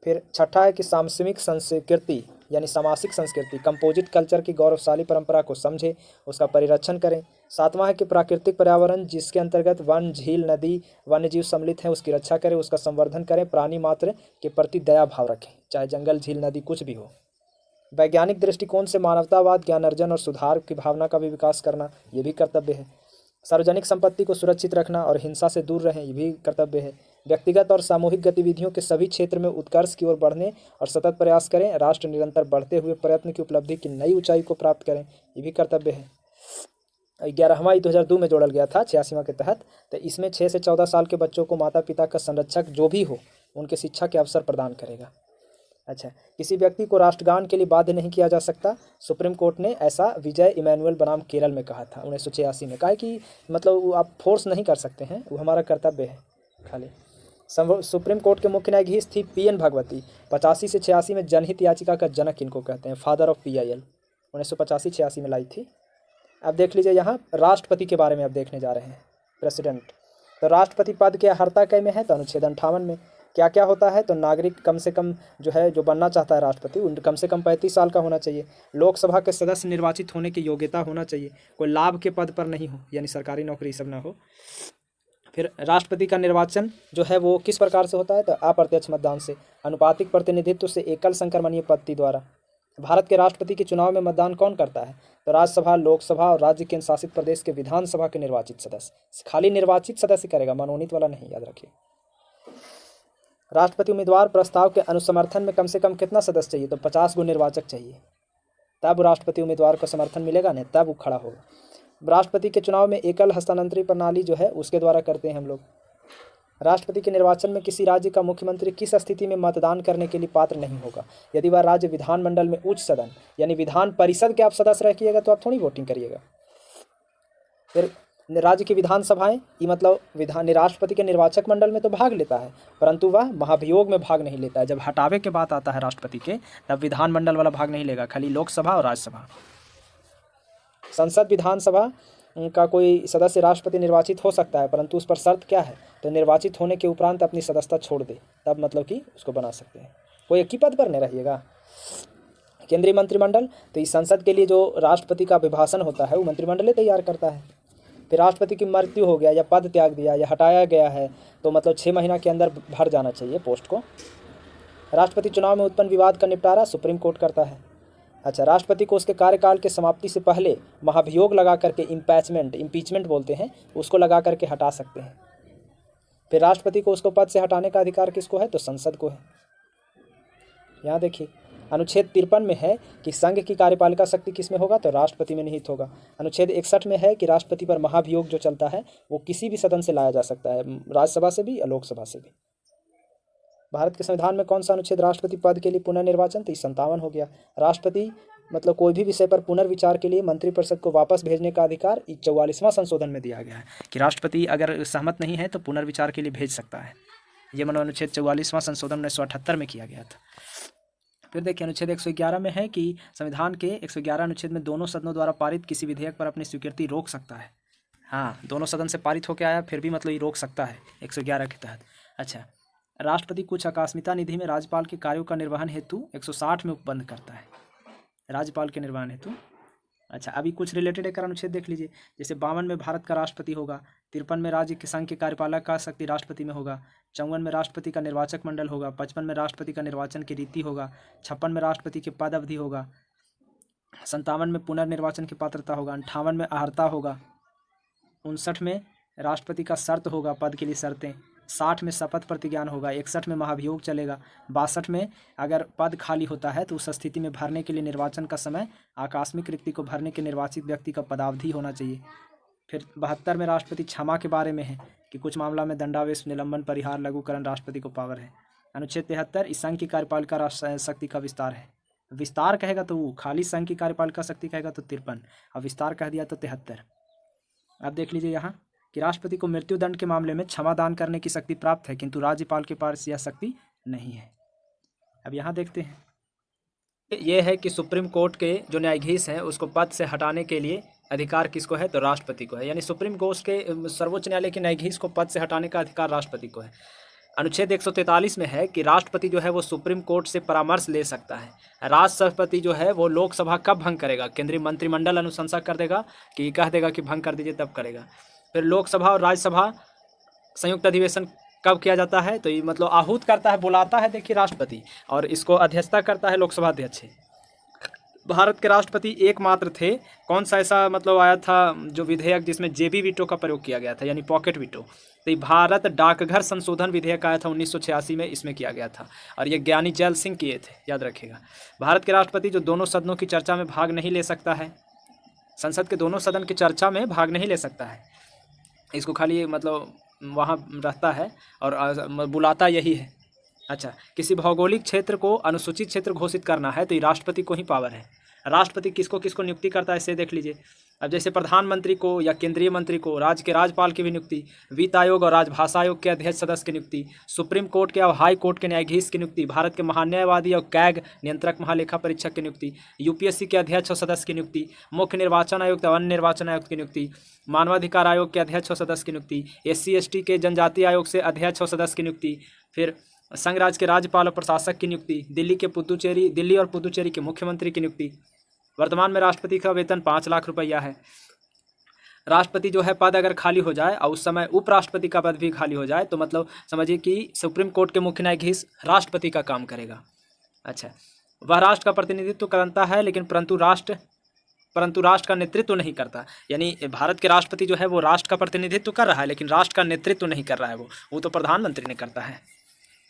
फिर छठा है कि सामसिक संस्कृति यानी सामासिक संस्कृति कंपोजिट कल्चर की गौरवशाली परंपरा को समझें, उसका परिरक्षण करें। सातवां है कि प्राकृतिक पर्यावरण जिसके अंतर्गत वन, झील, नदी, वन्यजीव सम्मिलित हैं उसकी रक्षा करें, उसका संवर्धन करें। प्राणी मात्र के प्रति दया भाव रखें, चाहे जंगल, झील, नदी कुछ भी हो। वैज्ञानिक दृष्टिकोण से मानवतावाद, ज्ञान अर्जन और सुधार की भावना का भी विकास करना ये भी कर्तव्य है। सार्वजनिक संपत्ति को सुरक्षित रखना और हिंसा से दूर रहें ये भी कर्तव्य है। व्यक्तिगत और सामूहिक गतिविधियों के सभी क्षेत्र में उत्कर्ष की ओर बढ़ने और सतत प्रयास करें। राष्ट्र निरंतर बढ़ते हुए प्रयत्न की उपलब्धि की नई ऊंचाई को प्राप्त करें ये भी कर्तव्य है। 11वां 2002 में जोड़ल गया था 86वां के तहत। तो इसमें 6 से 14 साल के बच्चों को माता पिता का संरक्षक जो भी हो उनके शिक्षा के अवसर प्रदान करेगा। अच्छा, किसी व्यक्ति को राष्ट्रगान के लिए बाध्य नहीं किया जा सकता। सुप्रीम कोर्ट ने ऐसा विजय इमैनुअल बनाम केरल में कहा था 1986 में। कहा कि मतलब आप फोर्स नहीं कर सकते हैं, वो हमारा कर्तव्य है खाली। सुप्रीम कोर्ट के मुख्य न्यायाधीश थी PN भगवती। 85 से 86 में जनहित याचिका का जनक इनको कहते हैं, फादर ऑफ PIL। 1985-86 में लाई थी। अब देख लीजिए यहाँ राष्ट्रपति के बारे में अब देखने जा रहे हैं, प्रेसिडेंट। तो राष्ट्रपति पद के अर्हता कै में है, तो अनुच्छेद 58 में। क्या क्या होता है, तो नागरिक कम से कम जो है, जो बनना चाहता है राष्ट्रपति, उन कम से कम 35 साल का होना चाहिए। लोकसभा के सदस्य निर्वाचित होने की योग्यता होना चाहिए, कोई लाभ के पद पर नहीं हो, यानी सरकारी नौकरी सब ना हो। फिर राष्ट्रपति का निर्वाचन जो है वो किस प्रकार से होता है, तो अप्रत्यक्ष मतदान से, अनुपातिक प्रतिनिधित्व से, एकल संक्रमणीय पद्धति द्वारा। भारत के राष्ट्रपति के चुनाव में मतदान कौन करता है, तो राज्यसभा, लोकसभा और राज्य केंद्र शासित प्रदेश के विधानसभा के निर्वाचित सदस्य। खाली निर्वाचित सदस्य करेगा, मनोनीत वाला नहीं, याद रखिए। राष्ट्रपति उम्मीदवार प्रस्ताव के अनुसमर्थन में कम से कम कितना सदस्य चाहिए, तो 50 गो निर्वाचक चाहिए, तब राष्ट्रपति उम्मीदवार को समर्थन मिलेगा, नहीं तब वो खड़ा होगा। राष्ट्रपति के चुनाव में एकल हस्तांतरण प्रणाली जो है उसके द्वारा करते हैं हम लोग। राष्ट्रपति के निर्वाचन में किसी राज्य का मुख्यमंत्री किस स्थिति में मतदान करने के लिए पात्र नहीं होगा, यदि वह राज्य विधानमंडल में उच्च सदन यानी विधान परिषद के आप सदस्य रखिएगा तो आप थोड़ी वोटिंग करिएगा। फिर राज्य की विधानसभाएं, ये मतलब राष्ट्रपति के निर्वाचक मंडल में तो भाग लेता है, परंतु वह महाभियोग में भाग नहीं लेता है। जब हटावे के बात आता है राष्ट्रपति के, तब विधानमंडल वाला भाग नहीं लेगा, खाली लोकसभा और राज्यसभा। संसद विधानसभा का कोई सदस्य राष्ट्रपति निर्वाचित हो सकता है, परंतु उस पर शर्त क्या है, तो निर्वाचित होने के उपरांत अपनी सदस्यता छोड़ दे, तब मतलब कि उसको बना सकते हैं। कोई एक ही पद पर नहीं रहिएगा। केंद्रीय मंत्रिमंडल, तो इस संसद के लिए जो राष्ट्रपति का अभिभाषण होता है वो मंत्रिमंडल ही तैयार करता है। फिर राष्ट्रपति की मृत्यु हो गया या पद त्याग दिया या हटाया गया है, तो मतलब 6 महीना के अंदर भर जाना चाहिए पोस्ट को। राष्ट्रपति चुनाव में उत्पन्न विवाद का निपटारा सुप्रीम कोर्ट करता है। अच्छा, राष्ट्रपति को उसके कार्यकाल के समाप्ति से पहले महाभियोग लगा करके इम्पीचमेंट बोलते हैं, उसको लगा करके हटा सकते हैं। फिर राष्ट्रपति को उसको पद से हटाने का अधिकार किसको है, तो संसद को है। यहाँ देखिए अनुच्छेद 53 में है कि संघ की कार्यपालिका शक्ति किस में होगा, तो राष्ट्रपति में निहित होगा। अनुच्छेद 61 में है कि राष्ट्रपति पर महाभियोग जो चलता है वो किसी भी सदन से लाया जा सकता है, राज्यसभा से भी या लोकसभा से भी। भारत के संविधान में कौन सा अनुच्छेद राष्ट्रपति पद के लिए पुनर्निर्वाचन, तो 57 हो गया। राष्ट्रपति मतलब कोई भी विषय पर पुनर्विचार के लिए मंत्रिपरिषद को वापस भेजने का अधिकार 44वां संशोधन में दिया गया है कि राष्ट्रपति अगर सहमत नहीं है तो पुनर्विचार के लिए भेज सकता है। ये अनुच्छेद 44वां संशोधन 1978 में किया गया था। फिर देखिए अनुच्छेद 111 में है कि संविधान के 111 अनुच्छेद में दोनों सदनों द्वारा पारित किसी विधेयक पर अपनी स्वीकृति रोक सकता है। हाँ, दोनों सदन से पारित होकर आया फिर भी मतलब ये रोक सकता है 111 के तहत। अच्छा, राष्ट्रपति कुछ आकस्मिकता निधि में राज्यपाल के कार्यों का निर्वहन हेतु 160 में उपबंध करता है, राज्यपाल के निर्वहन हेतु। अच्छा, अभी कुछ रिलेटेड एक अनुच्छेद देख लीजिए, जैसे 52 में भारत का राष्ट्रपति होगा, 53 में राज्य के संघ के कार्यपालक का शक्ति राष्ट्रपति में होगा, 54 में राष्ट्रपति का निर्वाचक मंडल होगा, 55 में राष्ट्रपति का निर्वाचन की रीति होगा, 56 में राष्ट्रपति के पद अवधि होगा, 57 में पुनर्निर्वाचन की पात्रता होगा, 58 में अर्हता होगा, 59 में राष्ट्रपति का शर्त होगा, पद के लिए शर्तें, 60 में शपथ प्रतिज्ञान होगा, 61 में महाभियोग चलेगा, 62 में अगर पद खाली होता है तो उस स्थिति में भरने के लिए निर्वाचन का समय आकस्मिक रिक्ति को भरने के निर्वाचित व्यक्ति का पदावधि होना चाहिए। फिर 72 में राष्ट्रपति क्षमा के बारे में है कि कुछ मामला में दंडावेश, निलंबन, परिहार, लघुकरण राष्ट्रपति को पावर है। अनुच्छेद 73 इस संघ की कार्यपालिका शक्ति का विस्तार है। विस्तार कहेगा तो वो, खाली संघ की कार्यपालिका शक्ति कहेगा तो 53, और विस्तार कह दिया तो 73। अब देख लीजिए यहाँ कि राष्ट्रपति को मृत्युदंड के मामले में क्षमा दान करने की शक्ति प्राप्त है, किंतु राज्यपाल के पास यह शक्ति नहीं है। अब यहाँ देखते हैं, ये है कि सुप्रीम कोर्ट के जो न्यायाधीश हैं उसको पद से हटाने के लिए अधिकार किसको है, तो राष्ट्रपति को है। यानी सुप्रीम कोर्ट के सर्वोच्च न्यायालय के न्यायाधीश को पद से हटाने का अधिकार राष्ट्रपति को है। अनुच्छेद 143 में है कि राष्ट्रपति जो है वो सुप्रीम कोर्ट से परामर्श ले सकता है। राष्ट्रपति जो है वो लोकसभा कब भंग करेगा, केंद्रीय मंत्रिमंडल अनुशंसा कर देगा कि कह देगा कि भंग कर दीजिए, तब करेगा। फिर लोकसभा और राज्यसभा संयुक्त अधिवेशन कब किया जाता है, तो ये मतलब आहूत करता है, बुलाता है देखिए राष्ट्रपति, और इसको अध्यक्षता करता है लोकसभा अध्यक्ष। भारत के राष्ट्रपति एकमात्र थे, कौन सा ऐसा मतलब आया था जो विधेयक जिसमें जेबी वीटो का प्रयोग किया गया था, यानी पॉकेट वीटो। तो ये भारत डाकघर संशोधन विधेयक आया था 1986 में, इसमें किया गया था, और ये ज्ञानी जैल सिंह किए थे, याद रखिएगा। भारत के राष्ट्रपति जो दोनों सदनों की चर्चा में भाग नहीं ले सकता है, संसद के दोनों सदन की चर्चा में भाग नहीं ले सकता है, इसको खाली मतलब वहाँ रहता है और बुलाता यही है। अच्छा, किसी भौगोलिक क्षेत्र को अनुसूचित क्षेत्र घोषित करना है तो ये राष्ट्रपति को ही पावर है। राष्ट्रपति किसको किसको नियुक्ति करता है इसे देख लीजिए। अब जैसे प्रधानमंत्री को या केंद्रीय मंत्री को, राज्य के राज्यपाल की भी नियुक्ति, वित्त आयोग और राजभाषा आयोग के अध्यक्ष सदस्य की नियुक्ति, सुप्रीम कोर्ट के और हाई कोर्ट के न्यायाधीश की नियुक्ति, भारत के महान्यायवादी और कैग नियंत्रक महालेखा परीक्षक की नियुक्ति, यूपीएससी के अध्यक्ष और सदस्य की नियुक्ति, मुख्य निर्वाचन आयुक्त और अन्य निर्वाचन आयुक्त की नियुक्ति, मानवाधिकार आयोग के अध्यक्ष और सदस्य की नियुक्ति, SC/ST के जनजातीय आयोग से अध्यक्ष और सदस्य की नियुक्ति, फिर संघ राज्य के राज्यपाल और प्रशासक की नियुक्ति, दिल्ली और पुदुचेरी के मुख्यमंत्री की नियुक्ति। वर्तमान में राष्ट्रपति का वेतन 5 लाख रुपया है। राष्ट्रपति जो है पद अगर खाली हो जाए और उस समय उपराष्ट्रपति का पद भी खाली हो जाए तो मतलब समझिए कि सुप्रीम कोर्ट के मुख्य न्यायाधीश राष्ट्रपति का काम करेगा। अच्छा, वह राष्ट्र का प्रतिनिधित्व करता है लेकिन परंतु राष्ट्र का नेतृत्व नहीं करता। यानी भारत के राष्ट्रपति जो है वो राष्ट्र का प्रतिनिधित्व कर रहा है लेकिन राष्ट्र का नेतृत्व नहीं कर रहा है, वो तो प्रधानमंत्री ने करता है।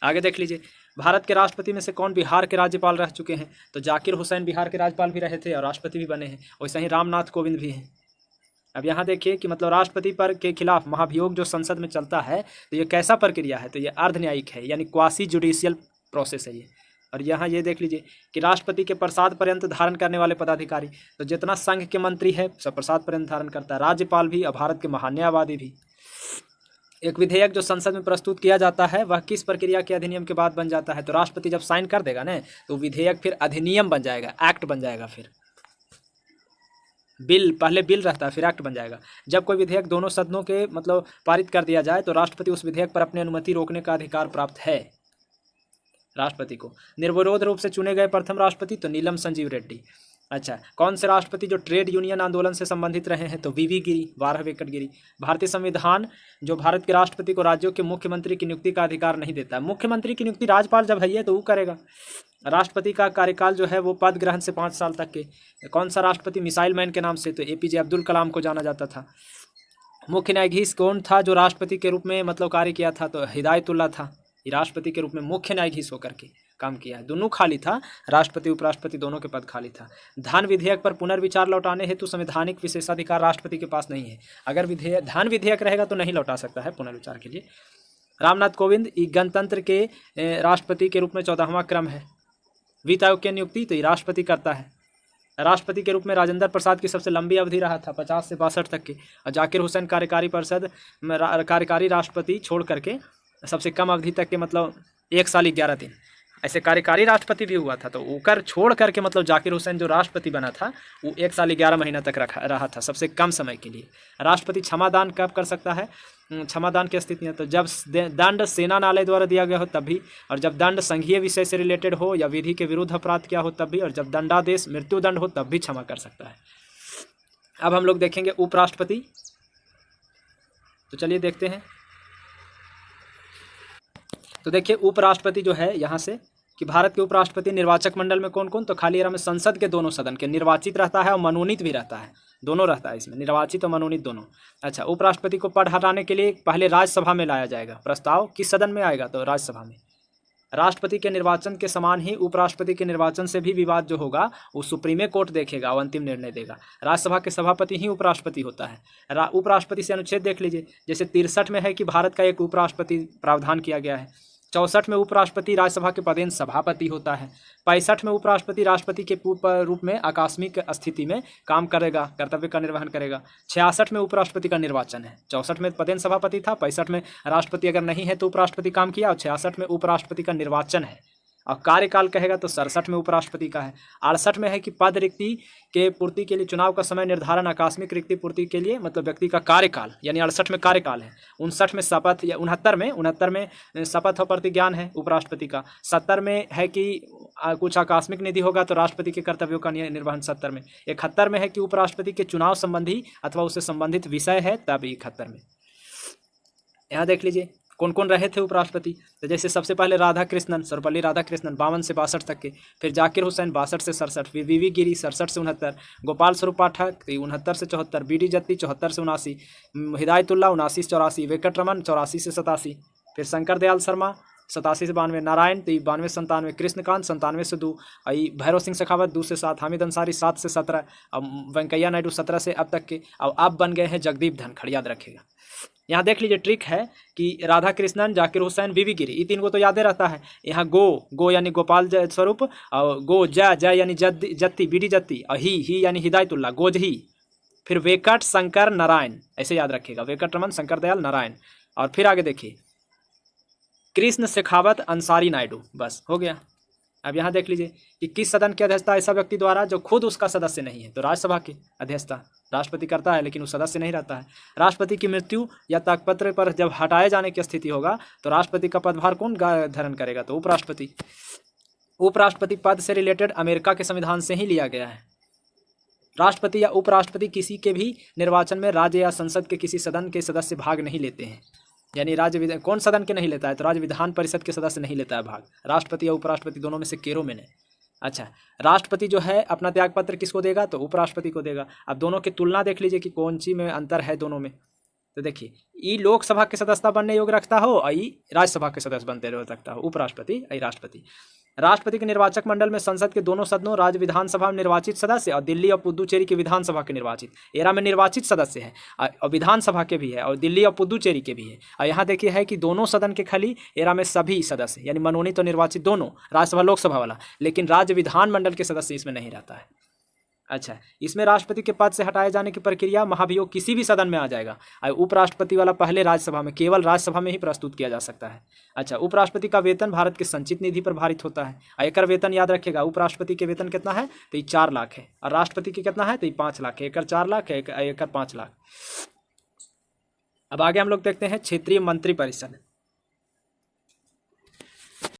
आगे देख लीजिए, भारत के राष्ट्रपति में से कौन बिहार के राज्यपाल रह चुके हैं? तो जाकिर हुसैन बिहार के राज्यपाल भी रहे थे और राष्ट्रपति भी बने हैं। वैसे ही रामनाथ कोविंद भी हैं। अब यहाँ देखिए कि मतलब राष्ट्रपति पर के खिलाफ महाभियोग जो संसद में चलता है तो ये कैसा प्रक्रिया है? तो ये अर्धन्यायिक है, यानी क्वासी जुडिशियल प्रोसेस है ये। और यहाँ ये देख लीजिए कि राष्ट्रपति के प्रसाद पर्यंत धारण करने वाले पदाधिकारी, तो जितना संघ के मंत्री है सब प्रसाद पर्यंत धारण करता है, राज्यपाल भी और भारत के महान्यायवादी भी। एक विधेयक जो संसद में प्रस्तुत किया जाता है वह किस प्रक्रिया के अधिनियम के बाद बन जाता है? तो राष्ट्रपति जब साइन कर देगा ना तो विधेयक फिर अधिनियम बन जाएगा, एक्ट बन जाएगा। फिर बिल, पहले बिल रहता है फिर एक्ट बन जाएगा। जब कोई विधेयक दोनों सदनों के मतलब पारित कर दिया जाए तो राष्ट्रपति उस विधेयक पर अपनी अनुमति रोकने का अधिकार प्राप्त है राष्ट्रपति को। निर्विरोध रूप से चुने गए प्रथम राष्ट्रपति तो नीलम संजीव रेड्डी। अच्छा, कौन से राष्ट्रपति जो ट्रेड यूनियन आंदोलन से संबंधित रहे हैं? तो वीवी गिरी, 12 विकेट गिरी। भारतीय संविधान जो भारत के राष्ट्रपति को राज्यों के मुख्यमंत्री की नियुक्ति का अधिकार नहीं देता है। मुख्यमंत्री की नियुक्ति राज्यपाल जब है तो वो करेगा। राष्ट्रपति का कार्यकाल जो है वो पद ग्रहण से 5 साल तक के। कौन सा राष्ट्रपति मिसाइल मैन के नाम से? तो APJ अब्दुल कलाम को जाना जाता था। मुख्य न्यायाधीश कौन था जो राष्ट्रपति के रूप में मतलब कार्य किया था? तो हिदायतुल्ला था। राष्ट्रपति के रूप में मुख्य न्यायाधीश होकर के काम किया है। दोनों खाली था, राष्ट्रपति उपराष्ट्रपति दोनों के पद खाली था। धन विधेयक पर पुनर्विचार लौटाने हेतु संवैधानिक विशेषाधिकार राष्ट्रपति के पास नहीं है। अगर धन विधेयक रहेगा तो नहीं लौटा सकता है पुनर्विचार के लिए। रामनाथ कोविंद गणतंत्र के राष्ट्रपति के रूप में 14वां क्रम है। वित्त आयोग की नियुक्ति तो ये राष्ट्रपति करता है। राष्ट्रपति के रूप में राजेंद्र प्रसाद की सबसे लंबी अवधि रहा था 50 से 62 तक की, और जाकिर हुसैन कार्यकारी राष्ट्रपति छोड़ करके सबसे कम अवधि तक के मतलब 1 साल 11 दिन ऐसे कार्यकारी राष्ट्रपति भी हुआ था। तो ऊकर छोड़ करके मतलब जाकिर हुसैन जो राष्ट्रपति बना था वो 1 साल 11 महीना तक रहा था, सबसे कम समय के लिए। राष्ट्रपति क्षमादान कब कर सकता है? क्षमादान की स्थिति है तो जब दंड सेनानालय द्वारा दिया गया हो तब भी, और जब दंड संघीय विषय से रिलेटेड हो या विधि के विरुद्ध अपराध किया हो तब भी, और जब दंडादेश मृत्युदंड हो तब भी क्षमा कर सकता है। अब हम लोग देखेंगे उपराष्ट्रपति। तो चलिए देखते हैं। तो देखिए उपराष्ट्रपति जो है यहाँ से कि भारत के उपराष्ट्रपति निर्वाचक मंडल में कौन कौन? तो खाली में संसद के दोनों सदन के निर्वाचित रहता है और मनोनीत भी रहता है, दोनों रहता है इसमें, निर्वाचित और मनोनीत दोनों। अच्छा, उपराष्ट्रपति को पद हटाने के लिए पहले राज्यसभा में लाया जाएगा। प्रस्ताव किस सदन में आएगा? तो राज्यसभा में। राष्ट्रपति के निर्वाचन के समान ही उपराष्ट्रपति के निर्वाचन से भी विवाद जो होगा वो सुप्रीम कोर्ट देखेगा, वो अंतिम निर्णय देगा। राज्यसभा के सभापति ही उपराष्ट्रपति होता है। उपराष्ट्रपति से अनुच्छेद देख लीजिए, जैसे 63 में है कि भारत का एक उपराष्ट्रपति प्रावधान किया गया है। 64 में उपराष्ट्रपति राज्यसभा के पदेन सभापति होता है। 65 में उपराष्ट्रपति राष्ट्रपति के रूप में आकस्मिक स्थिति में काम करेगा, कर्तव्य का निर्वहन करेगा। 66 में उपराष्ट्रपति का निर्वाचन है। 64 में पदेन सभापति था, 65 में राष्ट्रपति अगर नहीं है तो उपराष्ट्रपति काम किया, और 66 में उपराष्ट्रपति का निर्वाचन है। और कार्यकाल कहेगा तो 67 में उपराष्ट्रपति का है। 68 में है कि पद रिक्ति के पूर्ति के लिए चुनाव का समय निर्धारण, आकस्मिक रिक्ति पूर्ति के लिए मतलब व्यक्ति का कार्यकाल, यानी 68 में कार्यकाल है। 59 में शपथ, या 69 में शपथ और प्रतिज्ञान है उपराष्ट्रपति का। 70 में है कि कुछ आकस्मिक निधि होगा तो राष्ट्रपति के कर्तव्यों का निर्वहन 70 में। 71 में है कि उपराष्ट्रपति के चुनाव संबंधी अथवा उससे संबंधित विषय है, तब 71 में। यहाँ देख लीजिए कौन कौन रहे थे उपराष्ट्रपति। तो जैसे सबसे पहले राधाकृष्णन, सर्वपल्ली राधाकृष्णन 52 से 62 तक के, फिर जाकिर हुसैन 62 से 67, फिर वीवी गिरी 67 से 69, गोपाल स्वरूप पाठक 69 से 74, BD जत्ती 74 से 79, हिदायतुल्ला 79 से 84, वेंकटरमन 84 से 87, फिर शंकर दयाल शर्मा 87 से 92, नारायण 92 से 97, कृष्णकांत 97 से 2, भैरव सिंह शेखावत 2 से 7, हामिद अंसारी 7 से 17, अब वेंकैया नायडू 17 से अब तक के, अब बन गए हैं जगदीप धनखड़, याद रखिएगा। यहाँ देख लीजिए ट्रिक है कि राधाकृष्णन, जाकिर हुसैन, वीवी गिरी, ये 3 को तो यादें रहता है। यहाँ गो यानी गोपाल स्वरूप, और गो जय यानी जत्ती BD जत्ती, और ही यानी हिदायतुल्ला, गोज ही, फिर वेंकट शंकर नारायण, ऐसे याद रखिएगा, वेंकटरमन शंकर दयाल नारायण। और फिर आगे देखिए कृष्ण शेखावत अंसारी नायडू, बस हो गया। अब यहाँ देख लीजिए कि किस सदन की अध्यक्षता ऐसा व्यक्ति द्वारा जो खुद उसका सदस्य नहीं है, तो राज्यसभा की अध्यक्षता राष्ट्रपति करता है, लेकिन वो सदस्य नहीं रहता है। राष्ट्रपति की मृत्यु या त्यागपत्र पर जब हटाए जाने की स्थिति होगा तो राष्ट्रपति का पदभार कौन धारण करेगा, तो उपराष्ट्रपति। उपराष्ट्रपति पद से रिलेटेड अमेरिका के संविधान से ही लिया गया है। राष्ट्रपति या उपराष्ट्रपति किसी के भी निर्वाचन में राज्य या संसद के किसी सदन के सदस्य भाग नहीं लेते हैं। यानी राज्य कौन सदन के नहीं लेता है, तो राज्य विधान परिषद के सदस्य नहीं लेता है भाग, राष्ट्रपति या उपराष्ट्रपति दोनों में से केरो में नहीं। अच्छा, राष्ट्रपति जो है अपना त्यागपत्र किसको देगा, तो उपराष्ट्रपति को देगा। अब दोनों की तुलना देख लीजिए कि कौन सी में अंतर है दोनों में। तो देखिए ई लोकसभा के सदस्यता बनने योग्य रखता हो और ई राज्यसभा के सदस्य बनते रखता हो, उपराष्ट्रपति आई राष्ट्रपति। राष्ट्रपति के निर्वाचक मंडल में संसद के दोनों सदनों, राज्य विधानसभा में निर्वाचित सदस्य और दिल्ली और पुदुचेरी की विधानसभा के निर्वाचित, एरा में निर्वाचित सदस्य है और विधानसभा के भी है और दिल्ली और पुदुचेरी के भी है। और यहाँ देखिए है कि दोनों सदन के खाली, एरा में सभी सदस्य यानी मनोनीत और निर्वाचित दोनों, राज्यसभा लोकसभा वाला, लेकिन राज्य विधानमंडल के सदस्य इसमें नहीं रहता है। अच्छा, इसमें राष्ट्रपति के पद से हटाए जाने की प्रक्रिया महाभियोग किसी भी सदन में आ जाएगा। उपराष्ट्रपति वाला पहले राज्यसभा में, केवल राज्यसभा में ही प्रस्तुत किया जा सकता है। अच्छा, उपराष्ट्रपति का वेतन भारत के संचित निधि पर भारित होता है। एकर वेतन याद रखिएगा, उपराष्ट्रपति के वेतन कितना है, तो ये 4 लाख है, और राष्ट्रपति के कितना है, तो ये 5 लाख है। एकर 4 लाख है, एकर 5 लाख। अब आगे हम लोग देखते हैं क्षेत्रीय मंत्रिपरिषद।